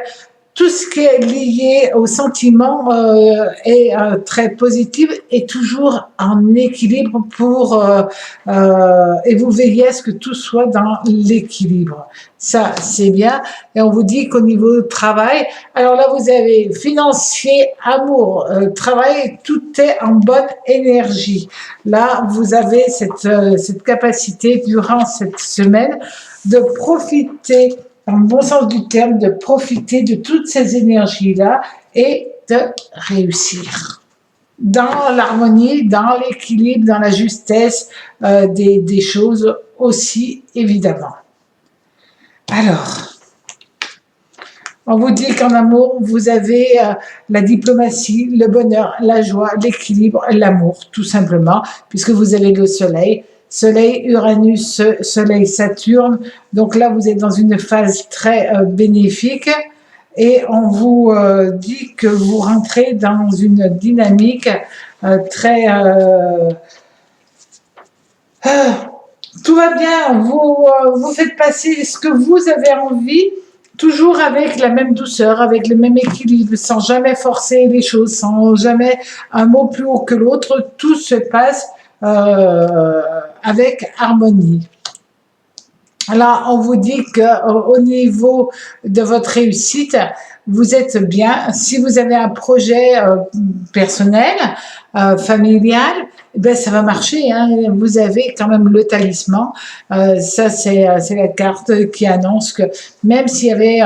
Tout ce qui est lié au sentiment est très positif et toujours en équilibre et vous veillez à ce que tout soit dans l'équilibre. Ça, c'est bien. Et on vous dit qu'au niveau travail, alors là, vous avez financier, amour, travail, tout est en bonne énergie. Là, vous avez cette capacité durant cette semaine de profiter dans le bon sens du terme, de profiter de toutes ces énergies-là et de réussir. Dans l'harmonie, dans l'équilibre, dans la justesse des choses aussi, évidemment. Alors, on vous dit qu'en amour, vous avez la diplomatie, le bonheur, la joie, l'équilibre, l'amour, tout simplement, puisque vous avez le soleil. Soleil, Uranus, Soleil, Saturne. Donc là, vous êtes dans une phase très bénéfique et on vous dit que vous rentrez dans une dynamique très... tout va bien, vous faites passer ce que vous avez envie, toujours avec la même douceur, avec le même équilibre, sans jamais forcer les choses, sans jamais un mot plus haut que l'autre. Tout se passe avec harmonie. Là, on vous dit qu'au niveau de votre réussite, vous êtes bien. Si vous avez un projet personnel, familial, ben ça va marcher. Hein. Vous avez quand même le talisman. Ça, c'est la carte qui annonce que même s'il y avait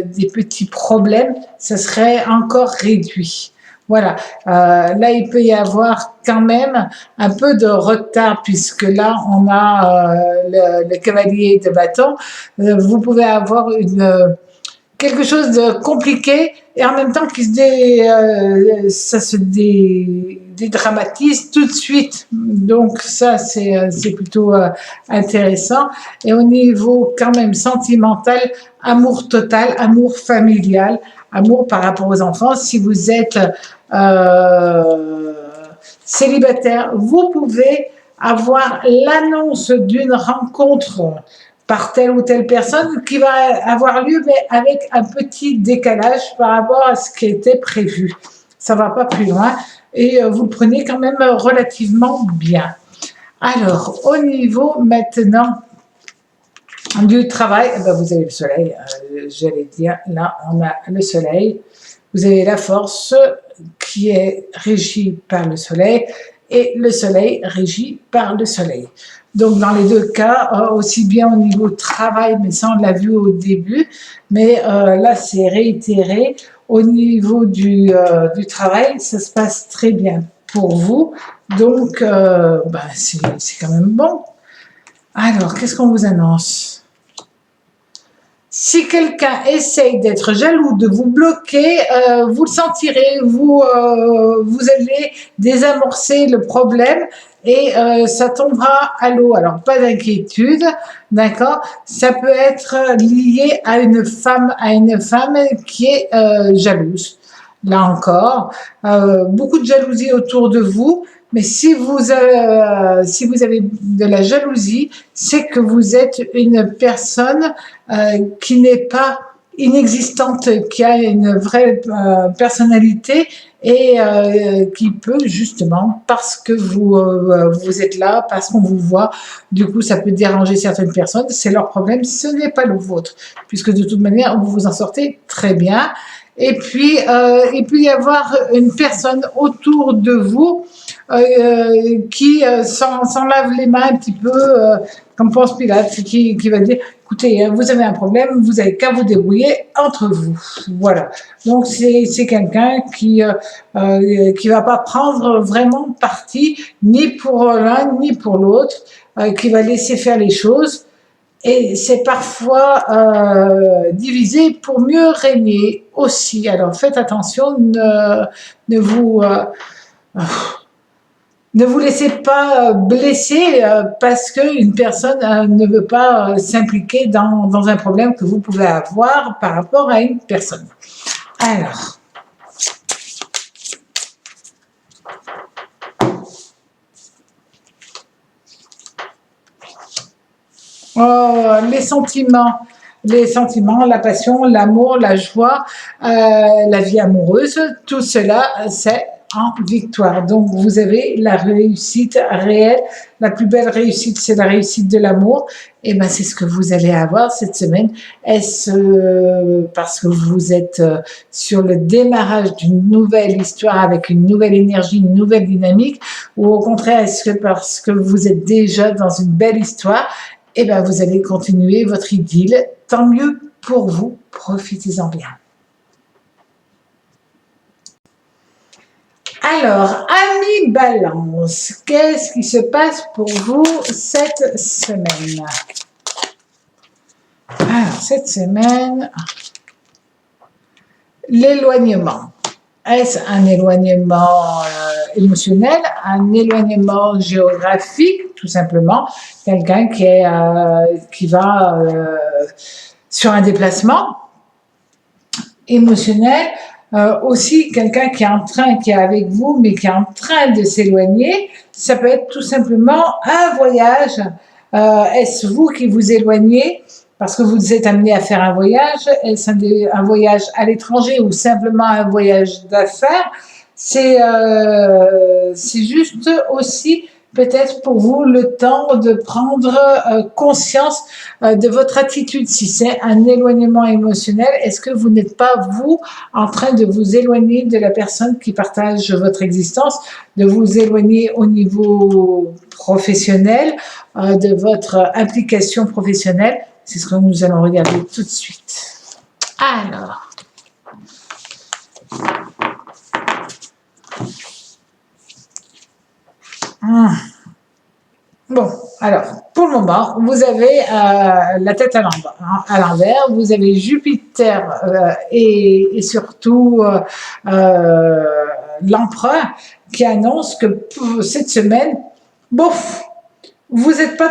des petits problèmes, ça serait encore réduit. Voilà, là il peut y avoir quand même un peu de retard puisque là on a le cavalier de bâton. Vous pouvez avoir quelque chose de compliqué et en même temps ça se dédramatise tout de suite. Donc ça c'est plutôt intéressant. Et au niveau quand même sentimental, amour total, amour familial, amour par rapport aux enfants. Si vous êtes célibataire, vous pouvez avoir l'annonce d'une rencontre par telle ou telle personne qui va avoir lieu, mais avec un petit décalage par rapport à ce qui était prévu. Ça ne va pas plus loin et vous le prenez quand même relativement bien. Alors, au niveau maintenant du travail, eh ben vous avez le soleil, j'allais dire, là on a le soleil, vous avez la force qui est régie par le soleil et le soleil régi par le soleil. Donc dans les deux cas, aussi bien au niveau travail, mais ça on l'a vu au début, mais là c'est réitéré, au niveau du travail, ça se passe très bien pour vous, donc c'est quand même bon. Alors, qu'est-ce qu'on vous annonce ? Si quelqu'un essaye d'être jaloux, de vous bloquer, vous le sentirez, vous allez désamorcer le problème et ça tombera à l'eau. Alors, pas d'inquiétude, d'accord? Ça peut être lié à une femme qui est jalouse. Là encore, beaucoup de jalousie autour de vous. Mais si vous avez de la jalousie, c'est que vous êtes une personne qui n'est pas inexistante, qui a une vraie personnalité et qui peut justement, parce que vous êtes là, parce qu'on vous voit, du coup ça peut déranger certaines personnes, c'est leur problème, ce n'est pas le vôtre, puisque de toute manière vous vous en sortez très bien. il peut y avoir une personne autour de vous qui s'en lave les mains un petit peu, comme Ponce Pilate, qui va dire, écoutez, vous avez un problème, vous avez qu'à vous débrouiller entre vous. Voilà. Donc c'est quelqu'un qui va pas prendre vraiment parti ni pour l'un ni pour l'autre, qui va laisser faire les choses. Et c'est parfois divisé pour mieux régner aussi. Alors faites attention, ne vous ne vous laissez pas blesser parce qu'une personne ne veut pas s'impliquer dans un problème que vous pouvez avoir par rapport à une personne. Alors, les sentiments, la passion, l'amour, la joie, la vie amoureuse, tout cela, c'est en victoire. Donc, vous avez la réussite réelle. La plus belle réussite, c'est la réussite de l'amour. Et ben, c'est ce que vous allez avoir cette semaine. Est-ce parce que vous êtes sur le démarrage d'une nouvelle histoire avec une nouvelle énergie, une nouvelle dynamique, ou au contraire, est-ce que parce que vous êtes déjà dans une belle histoire, et ben, vous allez continuer votre idylle. Tant mieux pour vous. Profitez-en bien. Alors, amis Balance, qu'est-ce qui se passe pour vous cette semaine? Alors, cette semaine, l'éloignement. Est-ce un éloignement émotionnel, un éloignement géographique, tout simplement, quelqu'un qui va sur un déplacement émotionnel, aussi quelqu'un qui est avec vous, mais qui est en train de s'éloigner. Ça peut être tout simplement un voyage. Est-ce vous qui vous éloignez parce que vous êtes amené à faire un voyage? Est-ce un voyage à l'étranger ou simplement un voyage d'affaires? C'est juste aussi peut-être pour vous le temps de prendre conscience de votre attitude. Si c'est un éloignement émotionnel, est-ce que vous n'êtes pas, vous, en train de vous éloigner de la personne qui partage votre existence, de vous éloigner au niveau professionnel, de votre implication professionnelle? C'est ce que nous allons regarder tout de suite. Alors... Bon, alors, pour le moment, vous avez la tête à l'envers, vous avez Jupiter et surtout l'empereur qui annonce que pour cette semaine, bof, vous n'êtes pas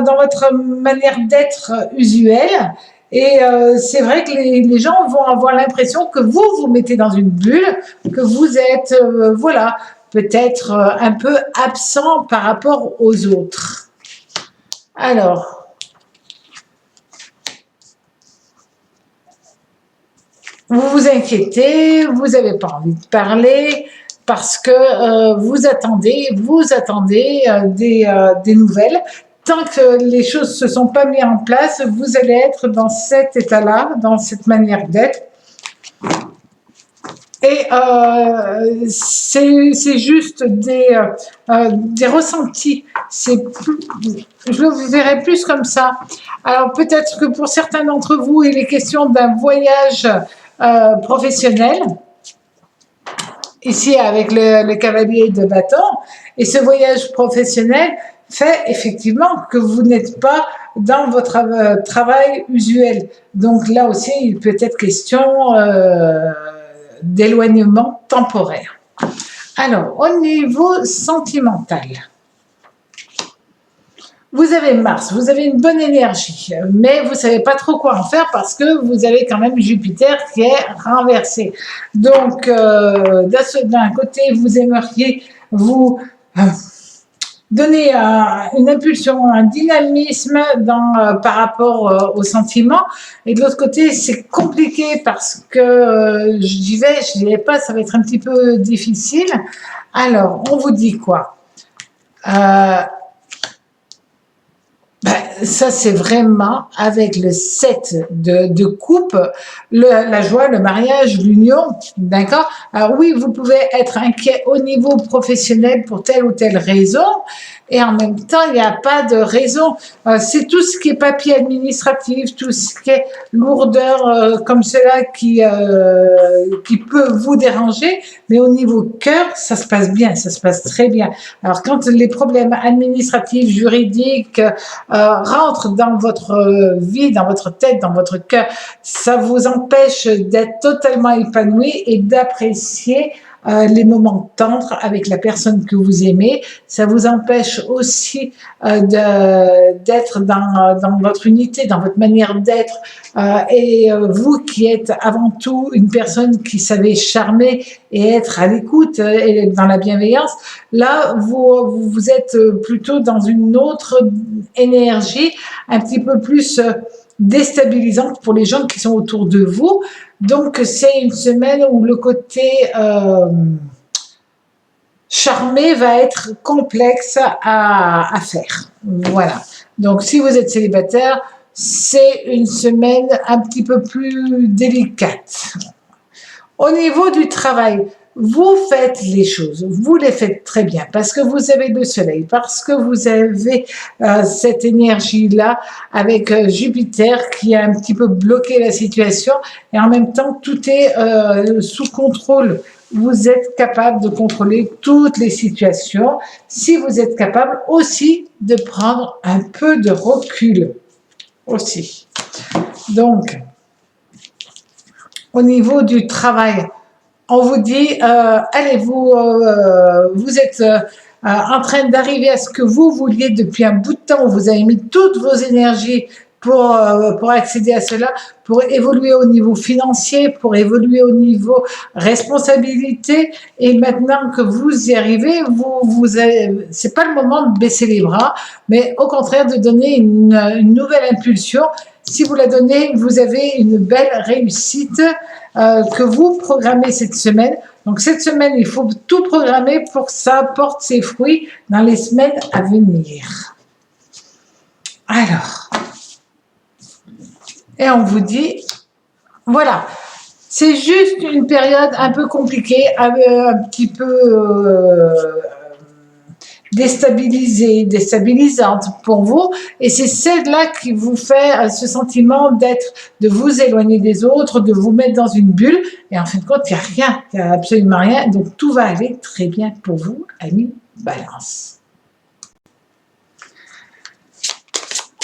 dans votre manière d'être usuelle. Et c'est vrai que les gens vont avoir l'impression que vous vous mettez dans une bulle, que vous êtes, voilà, peut-être un peu absent par rapport aux autres. Alors, vous vous inquiétez, vous n'avez pas envie de parler parce que vous attendez des nouvelles. Tant que les choses ne se sont pas mises en place, vous allez être dans cet état-là, dans cette manière d'être. Et c'est juste des ressentis. Je le verrais plus comme ça. Alors peut-être que pour certains d'entre vous, il est question d'un voyage professionnel, ici avec le cavalier de bâton. Et ce voyage professionnel fait effectivement que vous n'êtes pas dans votre travail usuel. Donc là aussi, il peut être question d'éloignement temporaire. Alors, au niveau sentimental, vous avez Mars, vous avez une bonne énergie, mais vous ne savez pas trop quoi en faire parce que vous avez quand même Jupiter qui est renversé. Donc, d'un côté, vous aimeriez vous donner une impulsion, un dynamisme par rapport aux sentiments. Et de l'autre côté, c'est compliqué parce que je n'y vais pas, ça va être un petit peu difficile. Alors, on vous dit quoi? ça c'est vraiment avec le 7 de coupe, la joie, le mariage, l'union, d'accord? Alors oui, vous pouvez être inquiet au niveau professionnel pour telle ou telle raison, et en même temps, il n'y a pas de raison. C'est tout ce qui est papier administratif, tout ce qui est lourdeur comme cela qui peut vous déranger, mais au niveau cœur, ça se passe bien, ça se passe très bien. Alors quand les problèmes administratifs, juridiques rentrent dans votre vie, dans votre tête, dans votre cœur, ça vous empêche d'être totalement épanoui et d'apprécier les moments tendres avec la personne que vous aimez. Ça vous empêche aussi d'être dans votre unité, dans votre manière d'être. Vous qui êtes avant tout une personne qui savait charmer et être à l'écoute et dans la bienveillance, là, vous êtes plutôt dans une autre énergie, un petit peu plus déstabilisante pour les gens qui sont autour de vous. Donc, c'est une semaine où le côté charmé va être complexe à faire. Voilà. Donc, si vous êtes célibataire, c'est une semaine un petit peu plus délicate. Au niveau du travail, vous faites les choses, vous les faites très bien parce que vous avez le soleil, parce que vous avez cette énergie-là avec Jupiter qui a un petit peu bloqué la situation et en même temps tout est sous contrôle. Vous êtes capable de contrôler toutes les situations si vous êtes capable aussi de prendre un peu de recul aussi. Donc, au niveau du travail, on vous dit, allez, vous êtes en train d'arriver à ce que vous vouliez depuis un bout de temps, vous avez mis toutes vos énergies pour accéder à cela, pour évoluer au niveau financier, pour évoluer au niveau responsabilité, et maintenant que vous y arrivez, c'est pas le moment de baisser les bras, mais au contraire de donner une nouvelle impulsion. Si vous la donnez, vous avez une belle réussite que vous programmez cette semaine. Donc cette semaine, il faut tout programmer pour que ça porte ses fruits dans les semaines à venir. Alors, et on vous dit, voilà, c'est juste une période un peu compliquée, un petit peu déstabilisante pour vous, et c'est celle-là qui vous fait ce sentiment de vous éloigner des autres, de vous mettre dans une bulle, et en fin de compte, il n'y a rien, il n'y a absolument rien, donc tout va aller très bien pour vous, amis Balance.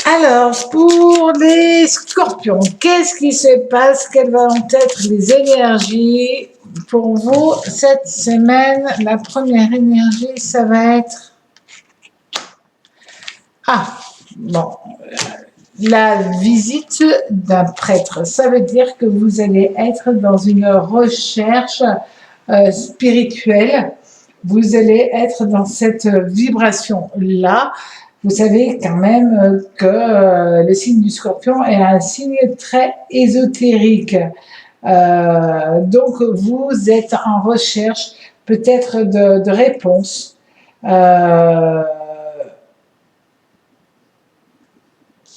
Alors, pour les scorpions, qu'est-ce qui se passe? Quelles vont être les énergies pour vous cette semaine? La première énergie, ça va être... la visite d'un prêtre. Ça veut dire que vous allez être dans une recherche spirituelle. Vous allez être dans cette vibration-là. Vous savez quand même que le signe du Scorpion est un signe très ésotérique. Donc, vous êtes en recherche peut-être de réponses.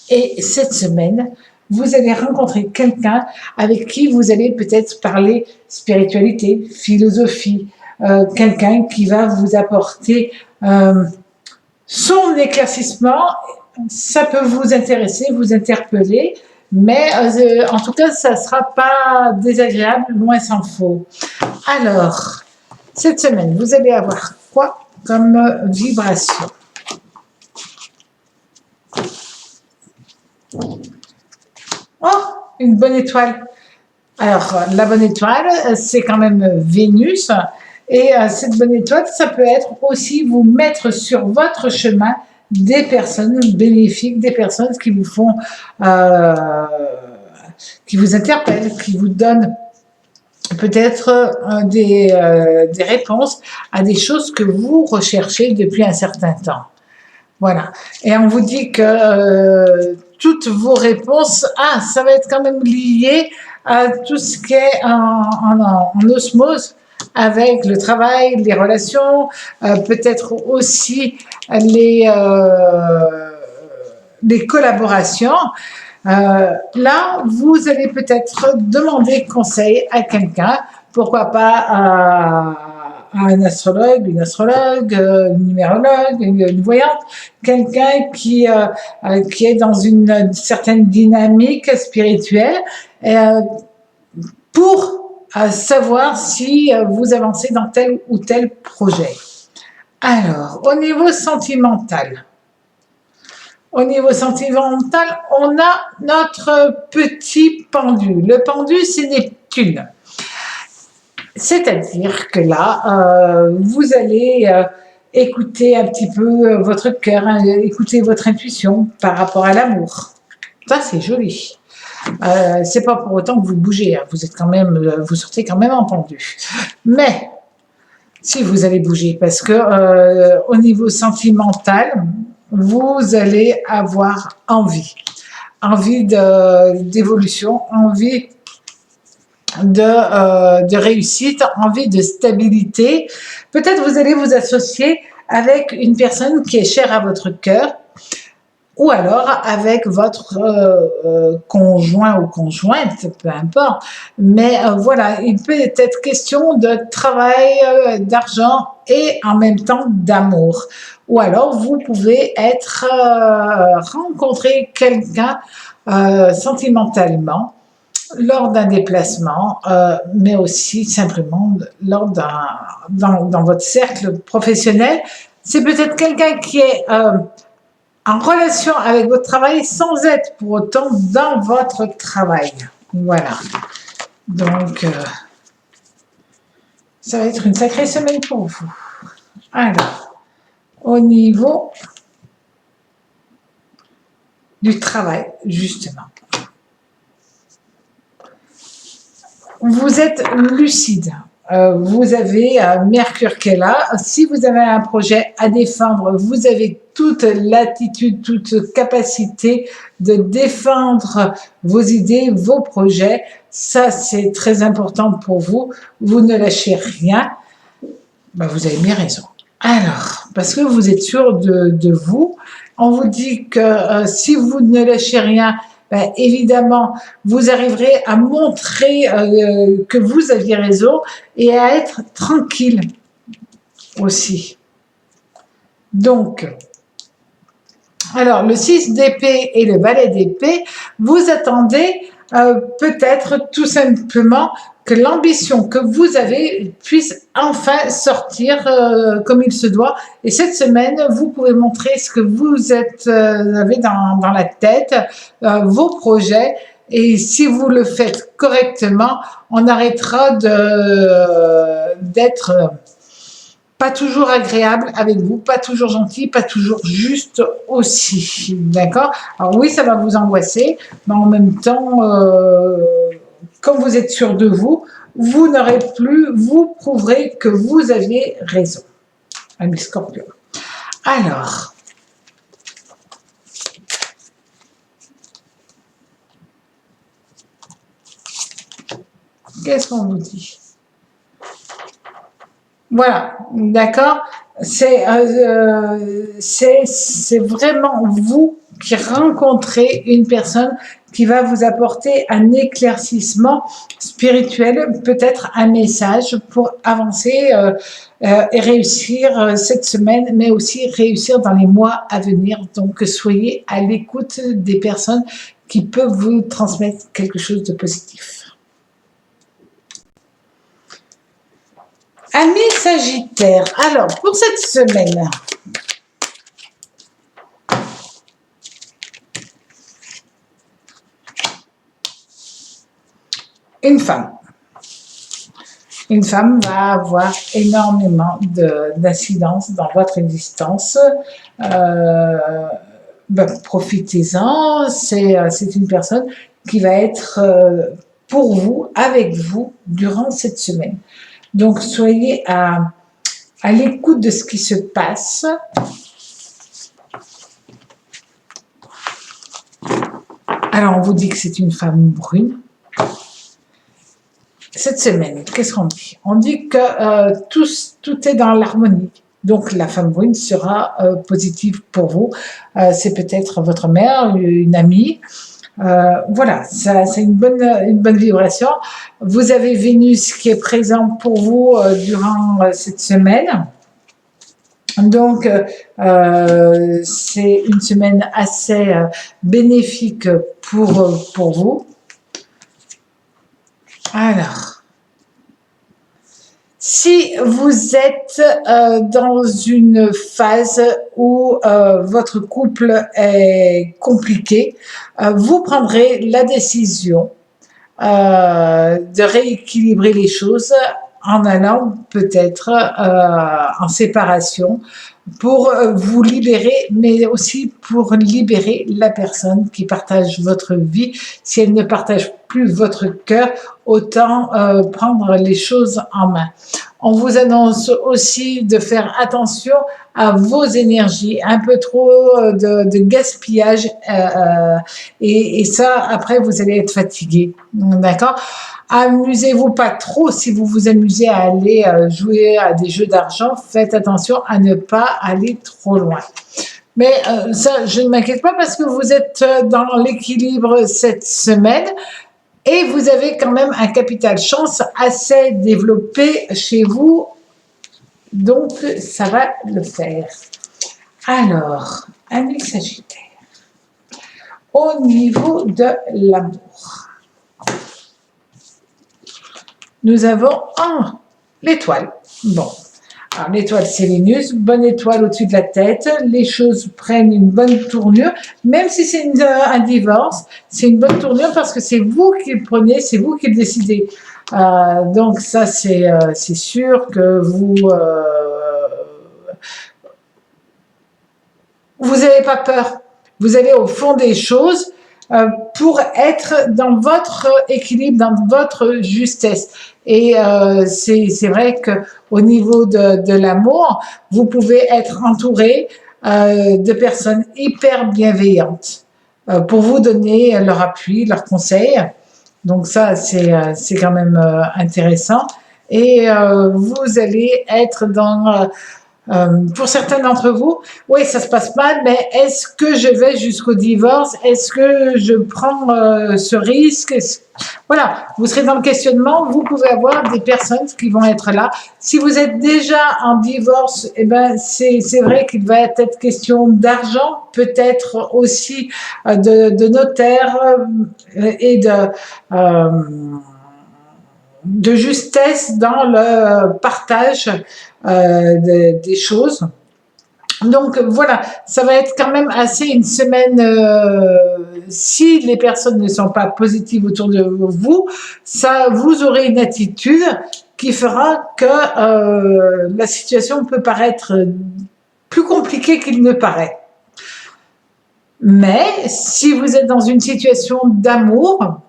Et cette semaine, vous allez rencontrer quelqu'un avec qui vous allez peut-être parler spiritualité, philosophie, quelqu'un qui va vous apporter son éclaircissement. Ça peut vous intéresser, vous interpeller, mais en tout cas, ça ne sera pas désagréable, loin s'en faut. Alors, cette semaine, vous allez avoir quoi comme vibration? Oh, une bonne étoile. Alors, la bonne étoile, c'est quand même Vénus. Et cette bonne étoile, ça peut être aussi vous mettre sur votre chemin des personnes bénéfiques, des personnes qui vous font, qui vous interpellent, qui vous donnent peut-être des réponses à des choses que vous recherchez depuis un certain temps. Voilà. Et on vous dit que toutes vos réponses, ça va être quand même lié à tout ce qui est en osmose avec le travail, les relations, peut-être aussi les collaborations, là, vous allez peut-être demander conseil à quelqu'un, pourquoi pas à un astrologue, une numérologue, une voyante, quelqu'un qui est dans une certaine dynamique spirituelle pour savoir si vous avancez dans tel ou tel projet. Alors, au niveau sentimental, on a notre petit pendu. Le pendu, c'est Neptune. C'est-à-dire que là, vous allez écouter un petit peu votre cœur, écouter votre intuition par rapport à l'amour. Ça, c'est joli. C'est pas pour autant que vous bougez, hein. Vous sortez quand même en pendu. Mais si vous allez bouger, parce que au niveau sentimental, vous allez avoir envie d'évolution, envie de réussite, envie de stabilité. Peut-être vous allez vous associer avec une personne qui est chère à votre cœur, ou alors avec votre conjoint ou conjointe, peu importe. Mais voilà, il peut être question de travail, d'argent et en même temps d'amour. Ou alors vous pouvez rencontrer quelqu'un sentimentalement lors d'un déplacement, mais aussi simplement dans votre cercle professionnel. C'est peut-être quelqu'un qui est en relation avec votre travail sans être pour autant dans votre travail. Voilà. Donc, ça va être une sacrée semaine pour vous. Alors, au niveau du travail, justement. Vous êtes lucide. Vous avez Mercure qui est là. Si vous avez un projet à défendre, vous avez toute l'attitude, toute capacité de défendre vos idées, vos projets. Ça, c'est très important pour vous. Vous ne lâchez rien. Ben, vous avez bien raison. Alors, parce que vous êtes sûr de vous, on vous dit que si vous ne lâchez rien, ben, évidemment, vous arriverez à montrer que vous aviez raison et à être tranquille aussi. Donc, alors, le 6 d'épée et le valet d'épée, vous attendez peut-être tout simplement que l'ambition que vous avez puisse enfin sortir comme il se doit. Et cette semaine, vous pouvez montrer ce que vous avez dans la tête, vos projets. Et si vous le faites correctement, on arrêtera d'être pas toujours agréable avec vous, pas toujours gentil, pas toujours juste aussi. D'accord? Alors oui, ça va vous angoisser, mais en même temps, comme vous êtes sûr de vous, vous n'aurez plus, vous prouverez que vous aviez raison. Ami Scorpion. Alors, qu'est-ce qu'on vous dit? Voilà, d'accord. C'est vraiment vous qui rencontrez une personne qui va vous apporter un éclaircissement spirituel, peut-être un message pour avancer et réussir cette semaine, mais aussi réussir dans les mois à venir. Donc, soyez à l'écoute des personnes qui peuvent vous transmettre quelque chose de positif. Amis Sagittaires, alors pour cette semaine, une femme va avoir énormément d'incidence dans votre existence. Profitez-en, c'est une personne qui va être pour vous, avec vous, durant cette semaine. Donc, soyez à l'écoute de ce qui se passe. Alors, on vous dit que c'est une femme brune. Cette semaine, qu'est-ce qu'on dit? On dit que tout est dans l'harmonie, Donc la femme brune sera positive pour vous. C'est peut-être votre mère, une amie. Voilà, ça, c'est une bonne vibration. Vous avez Vénus qui est présent pour vous durant cette semaine. Donc, c'est une semaine assez bénéfique pour vous. Alors, si vous êtes dans une phase où votre couple est compliqué, vous prendrez la décision de rééquilibrer les choses en allant peut-être en séparation pour vous libérer, mais aussi pour libérer la personne qui partage votre vie. Si elle ne partage plus votre cœur, autant prendre les choses en main. On vous annonce aussi de faire attention à vos énergies, un peu trop de gaspillage et ça, après, vous allez être fatigué. D'accord? Amusez-vous pas trop si vous vous amusez à aller jouer à des jeux d'argent. Faites attention à ne pas aller trop loin. Mais ça, je ne m'inquiète pas parce que vous êtes dans l'équilibre cette semaine et vous avez quand même un capital chance assez développé chez vous. Donc, ça va le faire. Alors, Amis Sagittaire. Au niveau de l'amour, nous avons l'étoile. Bon, alors l'étoile c'est Vénus, bonne étoile au-dessus de la tête, les choses prennent une bonne tournure, même si c'est un divorce, c'est une bonne tournure parce que c'est vous qui le prenez, c'est vous qui le décidez. Donc ça c'est sûr que vous n'avez pas peur, vous allez au fond des choses pour être dans votre équilibre, dans votre justesse. Et c'est vrai qu'au niveau de l'amour, vous pouvez être entouré de personnes hyper bienveillantes pour vous donner leur appui, leurs conseils. Donc ça, c'est quand même intéressant. Et vous allez être dans... pour certains d'entre vous, oui, ça se passe mal, mais est-ce que je vais jusqu'au divorce? Est-ce que je prends ce risque? Voilà, vous serez dans le questionnement. Vous pouvez avoir des personnes qui vont être là. Si vous êtes déjà en divorce, eh ben c'est vrai qu'il va être question d'argent, peut-être aussi de notaire et de justesse dans le partage des choses. Donc voilà, ça va être quand même assez une semaine, si les personnes ne sont pas positives autour de vous, ça, vous aurez une attitude qui fera que la situation peut paraître plus compliquée qu'il ne paraît. Mais si vous êtes dans une situation d'amour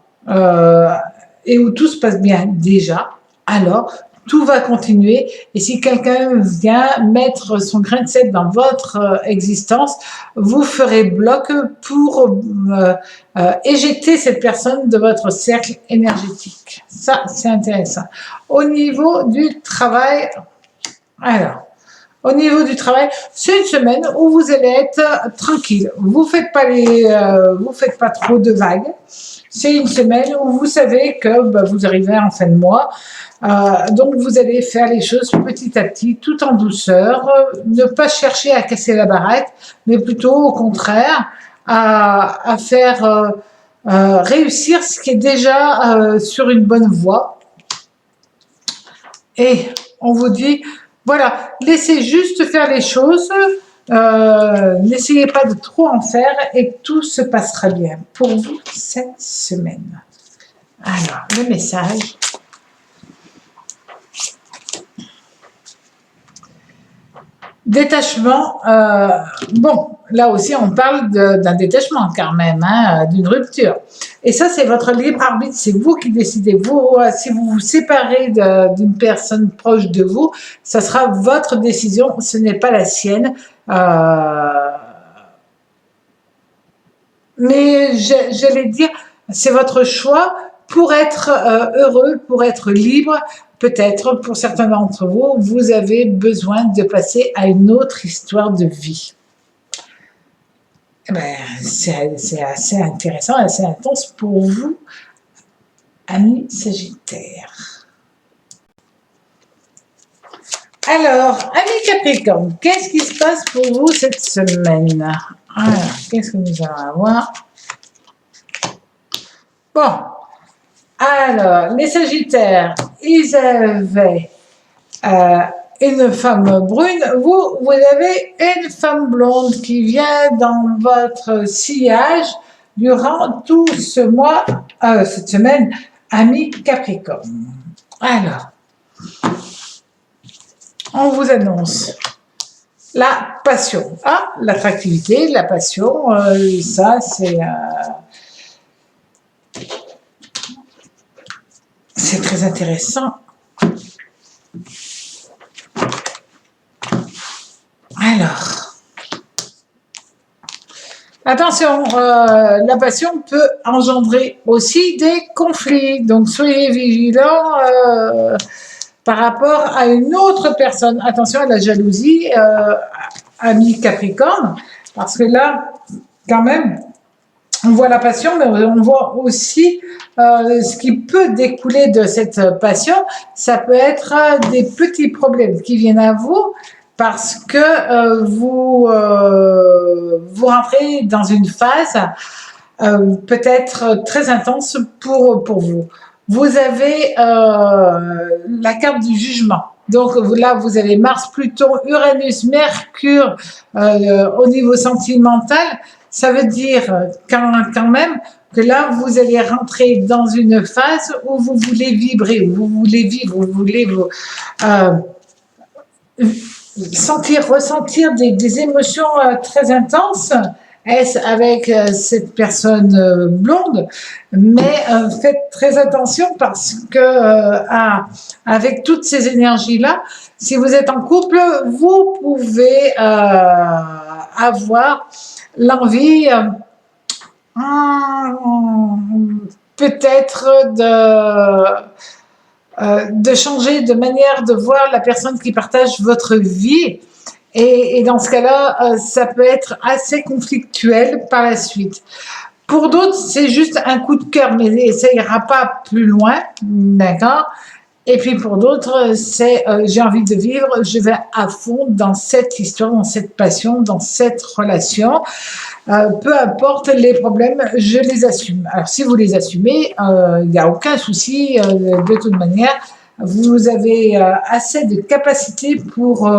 et où tout se passe bien déjà, alors tout va continuer. Et si quelqu'un vient mettre son grain de sel dans votre existence, vous ferez bloc pour éjecter cette personne de votre cercle énergétique. Ça, c'est intéressant. Au niveau du travail, alors, au niveau du travail, c'est une semaine où vous allez être tranquille. Vous faites pas trop de vagues. C'est une semaine où vous savez que vous arrivez en fin de mois. Donc, vous allez faire les choses petit à petit, tout en douceur. Ne pas chercher à casser la baraque, mais plutôt au contraire, à faire réussir ce qui est déjà sur une bonne voie. Et on vous dit, voilà, laissez juste faire les choses, n'essayez pas de trop en faire et tout se passera bien pour vous cette semaine. Alors, le message. Détachement, bon, là aussi on parle d'un détachement quand même, hein, d'une rupture. Et ça, c'est votre libre arbitre, c'est vous qui décidez. Vous, si vous vous séparez d'une personne proche de vous, ça sera votre décision, ce n'est pas la sienne. Mais j'allais dire, c'est votre choix pour être heureux, pour être libre, peut-être pour certains d'entre vous, vous avez besoin de passer à une autre histoire de vie. Eh ben, c'est assez intéressant, assez intense pour vous, amis Sagittaire. Alors, amis Capricorne, qu'est-ce qui se passe pour vous cette semaine? Alors, qu'est-ce que nous allons avoir? Bon, alors, les Sagittaires, ils avaient une femme brune, vous avez une femme blonde qui vient dans votre sillage durant tout ce mois, cette semaine, amis Capricorne. Alors, on vous annonce la passion. Ah, l'attractivité, la passion, ça c'est très intéressant. Alors, attention, la passion peut engendrer aussi des conflits. Donc, soyez vigilants par rapport à une autre personne. Attention à la jalousie, ami Capricorne, parce que là, quand même, on voit la passion, mais on voit aussi ce qui peut découler de cette passion. Ça peut être des petits problèmes qui viennent à vous parce que vous rentrez dans une phase peut-être très intense pour vous. Vous avez la carte du jugement. Donc là, vous avez Mars, Pluton, Uranus, Mercure au niveau sentimental. Ça veut dire quand même que là, vous allez rentrer dans une phase où vous voulez vibrer, où vous voulez vivre, où vous voulez ressentir des émotions très intenses. Est-ce avec cette personne blonde? Mais faites très attention parce que avec toutes ces énergies-là, si vous êtes en couple, vous pouvez avoir l'envie peut-être de changer de manière de voir la personne qui partage votre vie. Et dans ce cas-là, ça peut être assez conflictuel par la suite. Pour d'autres, c'est juste un coup de cœur, mais ça ira pas plus loin, d'accord? Et puis pour d'autres, c'est j'ai envie de vivre, je vais à fond dans cette histoire, dans cette passion, dans cette relation. Peu importe les problèmes, je les assume. Alors si vous les assumez, il n'y a aucun souci, de toute manière. Vous avez assez de capacité pour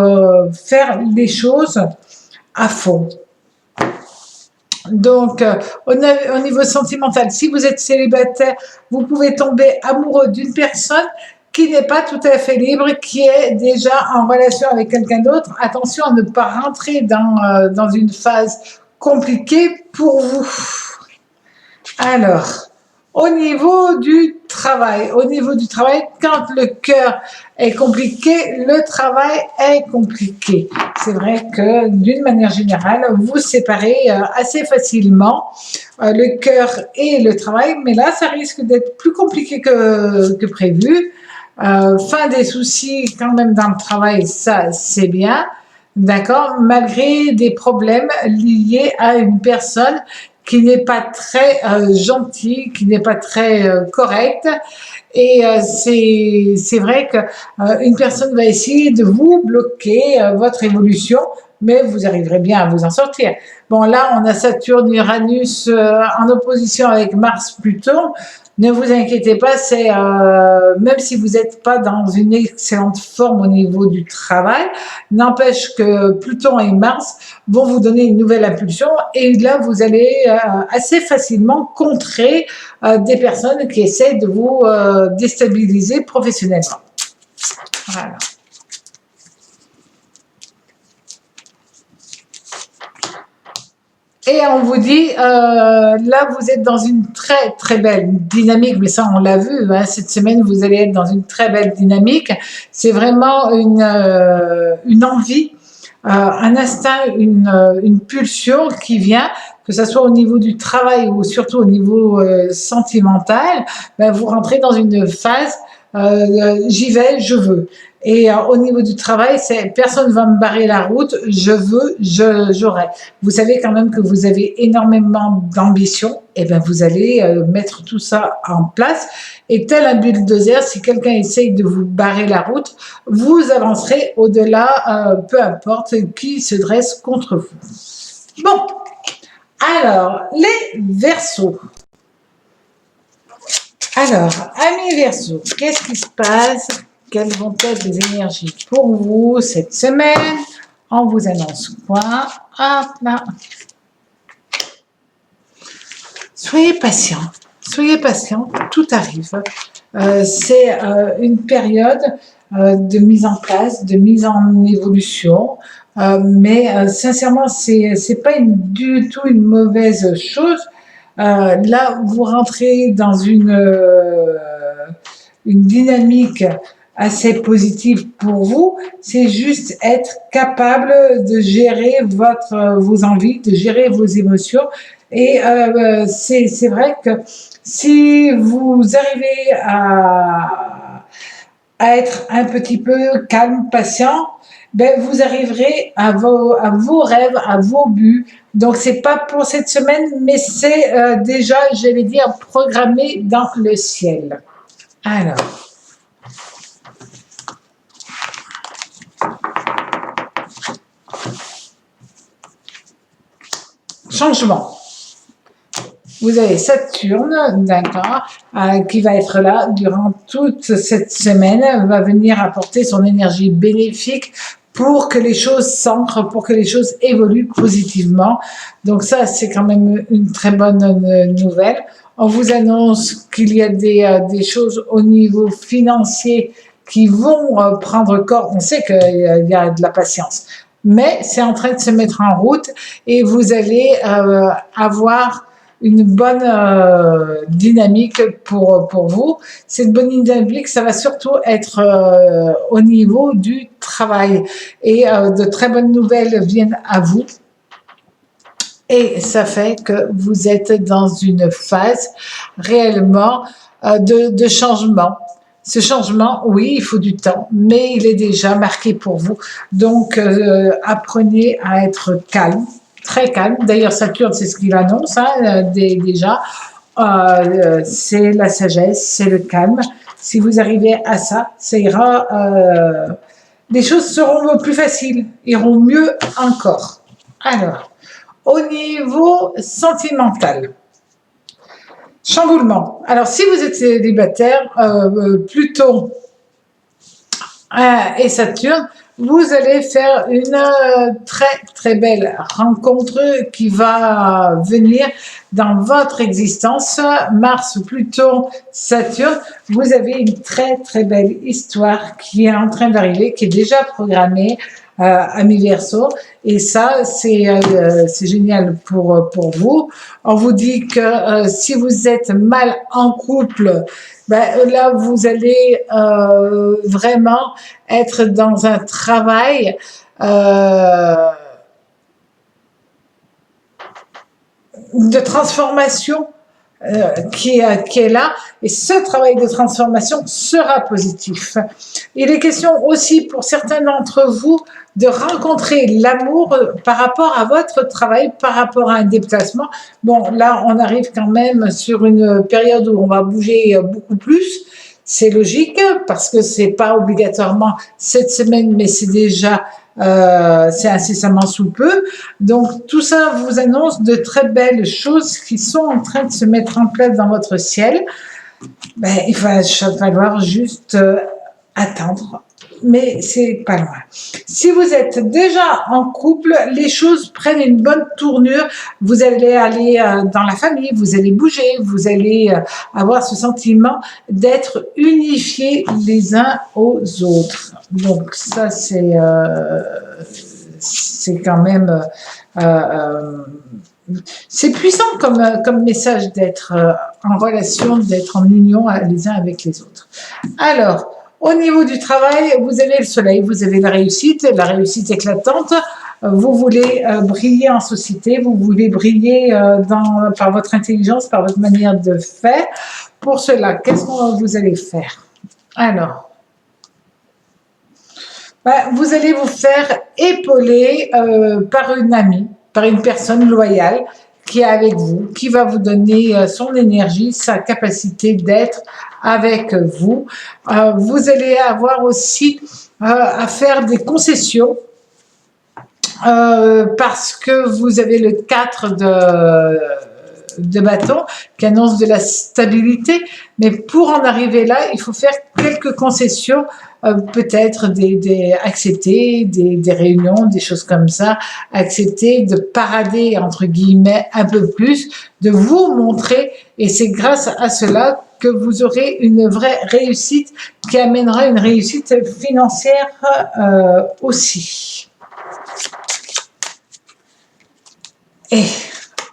faire les choses à fond. Donc, au niveau sentimental, si vous êtes célibataire, vous pouvez tomber amoureux d'une personne qui n'est pas tout à fait libre, qui est déjà en relation avec quelqu'un d'autre. Attention à ne pas rentrer dans une phase compliquée pour vous. Alors, au niveau du travail, quand le cœur est compliqué, le travail est compliqué. C'est vrai que d'une manière générale, vous séparez assez facilement le cœur et le travail, mais là, ça risque d'être plus compliqué que prévu. Fin des soucis quand même dans le travail, ça c'est bien, d'accord, malgré des problèmes liés à une personne qui n'est pas très gentille, qui n'est pas très correcte. Et c'est vrai qu'une personne va essayer de vous bloquer votre évolution, mais vous arriverez bien à vous en sortir. Bon, là, on a Saturne, Uranus en opposition avec Mars, Pluton. Ne vous inquiétez pas, c'est même si vous n'êtes pas dans une excellente forme au niveau du travail, n'empêche que Pluton et Mars vont vous donner une nouvelle impulsion et là vous allez assez facilement contrer des personnes qui essaient de vous déstabiliser professionnellement. Voilà. Et on vous dit, là, vous êtes dans une très, très belle dynamique, mais ça, on l'a vu, hein, cette semaine, vous allez être dans une très belle dynamique. C'est vraiment une envie, un instinct, une pulsion qui vient, que ce soit au niveau du travail ou surtout au niveau sentimental. Ben, vous rentrez dans une phase j'y vais, je veux. Et au niveau du travail, personne ne va me barrer la route, je veux, j'aurai. Vous savez quand même que vous avez énormément d'ambition, et bien vous allez mettre tout ça en place. Et tel un bulldozer, si quelqu'un essaye de vous barrer la route, vous avancerez au-delà, peu importe qui se dresse contre vous. Bon, alors, les Verseaux. Alors, amis Verseaux, qu'est-ce qui se passe? Quelles vont être les énergies pour vous cette semaine? On vous annonce quoi? Hop là. Soyez patient, tout arrive. C'est une période de mise en place, de mise en évolution, mais sincèrement, c'est pas du tout une mauvaise chose. Là, vous rentrez dans une dynamique assez positive pour vous, c'est juste être capable de gérer vos envies, de gérer vos émotions. Et c'est vrai que si vous arrivez à être un petit peu calme, patient, ben vous arriverez à vos rêves, à vos buts. Donc c'est pas pour cette semaine, mais c'est déjà, j'allais dire, programmé dans le ciel. Alors. Changement. Vous avez Saturne, d'accord, qui va être là durant toute cette semaine, va venir apporter son énergie bénéfique pour que les choses s'ancrent, pour que les choses évoluent positivement. Donc ça, c'est quand même une très bonne nouvelle. On vous annonce qu'il y a des choses au niveau financier qui vont prendre corps. On sait qu'il y a de la patience, mais c'est en train de se mettre en route et vous allez avoir une bonne dynamique pour vous. Cette bonne dynamique, ça va surtout être au niveau du travail. Et de très bonnes nouvelles viennent à vous. Et ça fait que vous êtes dans une phase réellement de changement. Ce changement, oui, il faut du temps, mais il est déjà marqué pour vous. Donc, apprenez à être calme, très calme. D'ailleurs, Saturne, c'est ce qu'il annonce déjà. C'est la sagesse, c'est le calme. Si vous arrivez à ça, ça ira. Les choses seront plus faciles, iront mieux encore. Alors, au niveau sentimental. Chamboulement. Alors, si vous êtes célibataire, Pluton et Saturne, vous allez faire une très très belle rencontre qui va venir dans votre existence. Mars, Pluton, Saturne, vous avez une très très belle histoire qui est en train d'arriver, qui est déjà programmée. Amis Verseaux, et ça c'est génial pour vous. On vous dit que si vous êtes mal en couple, ben, là vous allez vraiment être dans un travail de transformation qui est là, et ce travail de transformation sera positif. Il est question aussi pour certains d'entre vous de rencontrer l'amour par rapport à votre travail, par rapport à un déplacement. Bon, là, on arrive quand même sur une période où on va bouger beaucoup plus. C'est logique parce que c'est pas obligatoirement cette semaine, mais c'est déjà c'est incessamment sous peu. Donc tout ça vous annonce de très belles choses qui sont en train de se mettre en place dans votre ciel. Ben, il va falloir juste attendre, mais c'est pas loin. Si vous êtes déjà en couple, les choses prennent une bonne tournure. Vous allez aller dans la famille, vous allez bouger, vous allez avoir ce sentiment d'être unifiés les uns aux autres. Donc ça, c'est quand même c'est puissant comme message d'être en relation, d'être en union les uns avec les autres. Alors, au niveau du travail, vous avez le soleil, vous avez la réussite éclatante. Vous voulez briller en société, vous voulez briller par votre intelligence, par votre manière de faire. Pour cela, qu'est-ce que vous allez faire? Alors, vous allez vous faire épauler par une amie, par une personne loyale qui est avec vous, qui va vous donner son énergie, sa capacité d'être avec vous. Vous allez avoir aussi à faire des concessions parce que vous avez le 4 de bâton qui annonce de la stabilité, mais pour en arriver là, il faut faire quelques concessions, peut-être accepter des réunions, des choses comme ça, accepter de parader entre guillemets un peu plus, de vous montrer, et c'est grâce à cela que vous aurez une vraie réussite qui amènera une réussite financière aussi. Et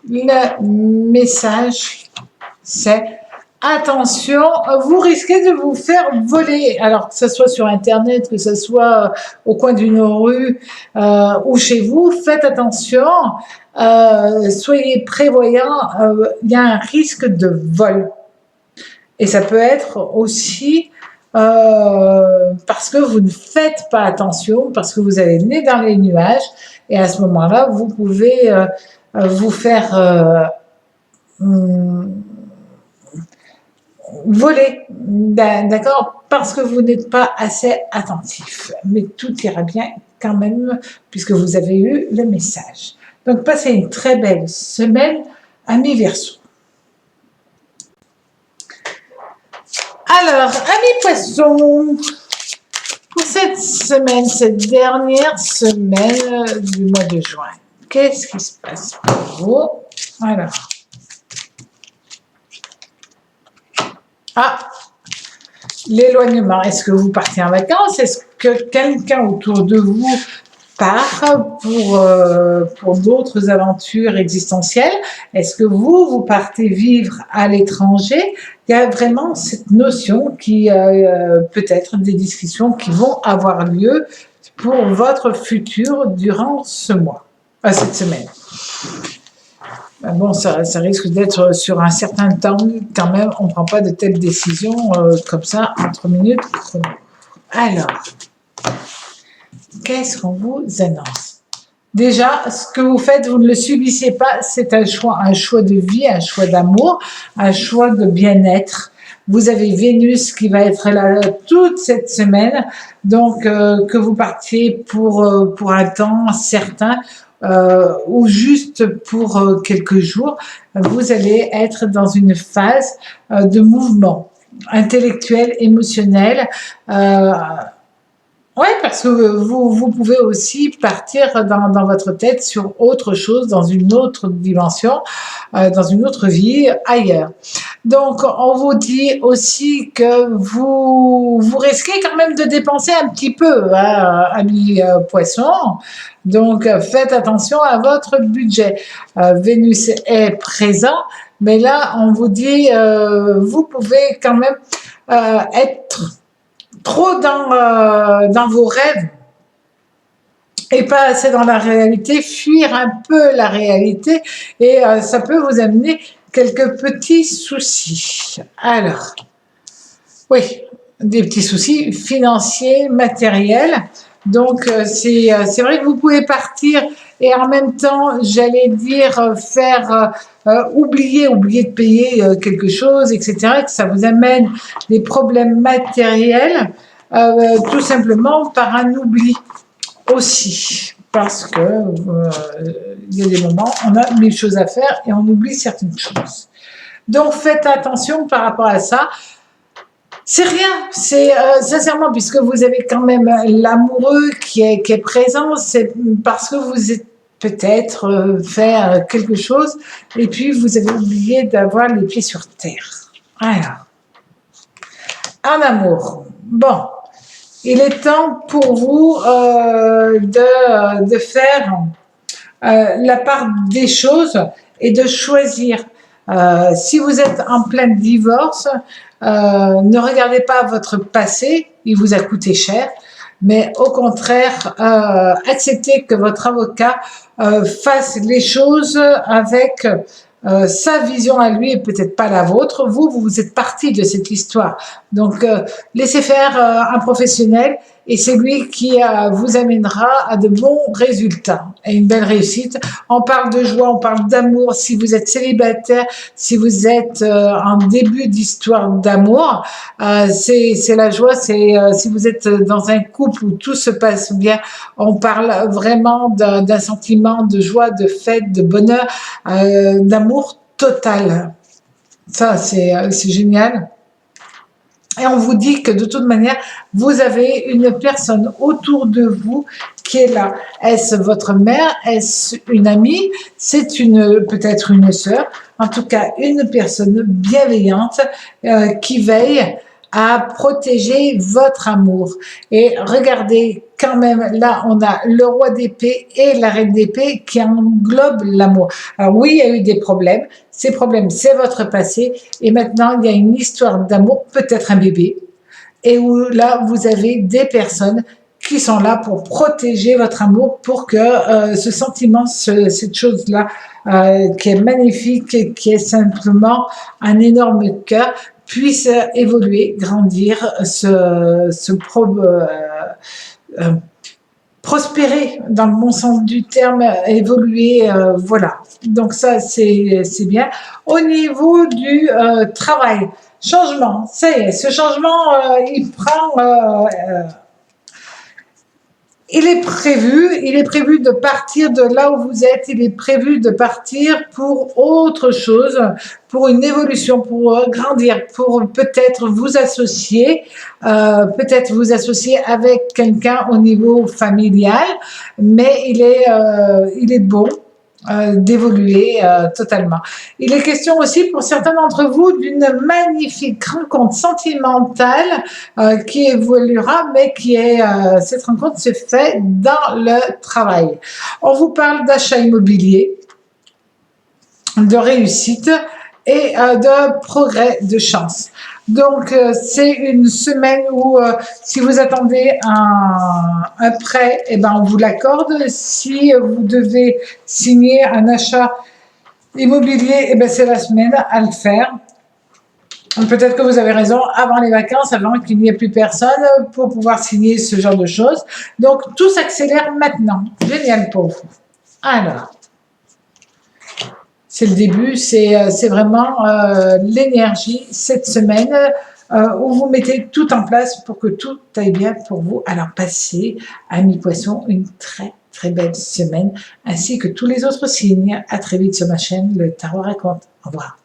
le message, c'est attention, vous risquez de vous faire voler. Alors que ce soit sur Internet, que ce soit au coin d'une rue ou chez vous, faites attention, soyez prévoyants, il y a un risque de vol. Et ça peut être aussi parce que vous ne faites pas attention, parce que vous avez le nez dans les nuages, et à ce moment-là, vous pouvez vous faire voler, d'accord, parce que vous n'êtes pas assez attentif. Mais tout ira bien quand même, puisque vous avez eu le message. Donc, passez une très belle semaine, amis Verseau. Alors, amis Poissons, pour cette semaine, cette dernière semaine du mois de juin, qu'est-ce qui se passe pour vous? Alors, l'éloignement. Est-ce que vous partez en vacances? Est-ce que quelqu'un autour de vous part pour d'autres aventures existentielles? Est-ce que vous partez vivre à l'étranger? Il y a vraiment cette notion qui peut-être des discussions qui vont avoir lieu pour votre futur durant ce mois, cette semaine. Bon, ça risque d'être sur un certain temps quand même, on ne prend pas de telles décisions comme ça entre minutes. Alors, qu'est-ce qu'on vous annonce? Déjà, ce que vous faites, vous ne le subissez pas, c'est un choix de vie, un choix d'amour, un choix de bien-être. Vous avez Vénus qui va être là toute cette semaine, donc que vous partiez pour un temps certain, ou juste pour quelques jours, vous allez être dans une phase de mouvement intellectuel, émotionnel. Oui, parce que vous pouvez aussi partir dans votre tête sur autre chose, dans une autre dimension, dans une autre vie, ailleurs. Donc, on vous dit aussi que vous risquez quand même de dépenser un petit peu, hein, amis poissons. Donc, faites attention à votre budget. Vénus est présent, mais là, on vous dit, vous pouvez quand même être trop dans vos rêves et pas assez dans la réalité, fuir un peu la réalité, et ça peut vous amener quelques petits soucis. Alors, oui, des petits soucis financiers, matériels. Donc, c'est vrai que vous pouvez partir et en même temps, j'allais dire, faire oublier de payer quelque chose, etc., que ça vous amène des problèmes matériels, tout simplement par un oubli aussi. Parce que il y a des moments, on a 1000 choses à faire et on oublie certaines choses. Donc, faites attention par rapport à ça. C'est rien, c'est sincèrement, puisque vous avez quand même l'amoureux qui est présent, c'est parce que vous êtes peut-être fait quelque chose et puis vous avez oublié d'avoir les pieds sur terre. Alors, en amour, bon, il est temps pour vous de faire la part des choses et de choisir. Si vous êtes en plein divorce, ne regardez pas votre passé, il vous a coûté cher, mais au contraire, acceptez que votre avocat fasse les choses avec sa vision à lui et peut-être pas la vôtre. Vous êtes partie de cette histoire. Donc, laissez faire un professionnel et c'est lui qui vous amènera à de bons résultats et une belle réussite. On parle de joie, on parle d'amour. Si vous êtes célibataire, si vous êtes en début d'histoire d'amour, c'est la joie. Si vous êtes dans un couple où tout se passe bien, on parle vraiment d'un sentiment de joie, de fête, de bonheur, d'amour total. Ça, c'est génial. Et on vous dit que de toute manière, vous avez une personne autour de vous qui est là. Est-ce votre mère? Est-ce une amie? C'est peut-être une sœur. En tout cas, une personne bienveillante qui veille à protéger votre amour. Et regardez, quand même, là, on a le roi d'épée et la reine d'épée qui englobent l'amour. Alors oui, il y a eu des problèmes. Ces problèmes, c'est votre passé. Et maintenant, il y a une histoire d'amour, peut-être un bébé. Et où là, vous avez des personnes qui sont là pour protéger votre amour, pour que ce sentiment, cette chose-là, qui est magnifique, qui est simplement un énorme cœur, puisse évoluer, grandir, prospérer dans le bon sens du terme, évoluer, voilà. Donc ça, c'est bien. Au niveau du travail, changement, ça y est, ce changement, il est prévu de partir de là où vous êtes, il est prévu de partir pour autre chose, pour une évolution, pour grandir, pour peut-être vous associer avec quelqu'un au niveau familial, mais il est bon d'évoluer totalement. Il est question aussi pour certains d'entre vous d'une magnifique rencontre sentimentale qui évoluera, mais cette rencontre se fait dans le travail. On vous parle d'achat immobilier, de réussite et de progrès, de chance. Donc, c'est une semaine où, si vous attendez un prêt, eh ben, on vous l'accorde. Si vous devez signer un achat immobilier, eh ben, c'est la semaine à le faire. Peut-être que vous avez raison, avant les vacances, avant qu'il n'y ait plus personne pour pouvoir signer ce genre de choses. Donc, tout s'accélère maintenant. Génial pour vous. Alors, c'est le début, c'est vraiment l'énergie cette semaine où vous mettez tout en place pour que tout aille bien pour vous. Alors passez, amis poissons, une très très belle semaine, ainsi que tous les autres signes. À très vite sur ma chaîne, le Tarot raconte. Au revoir.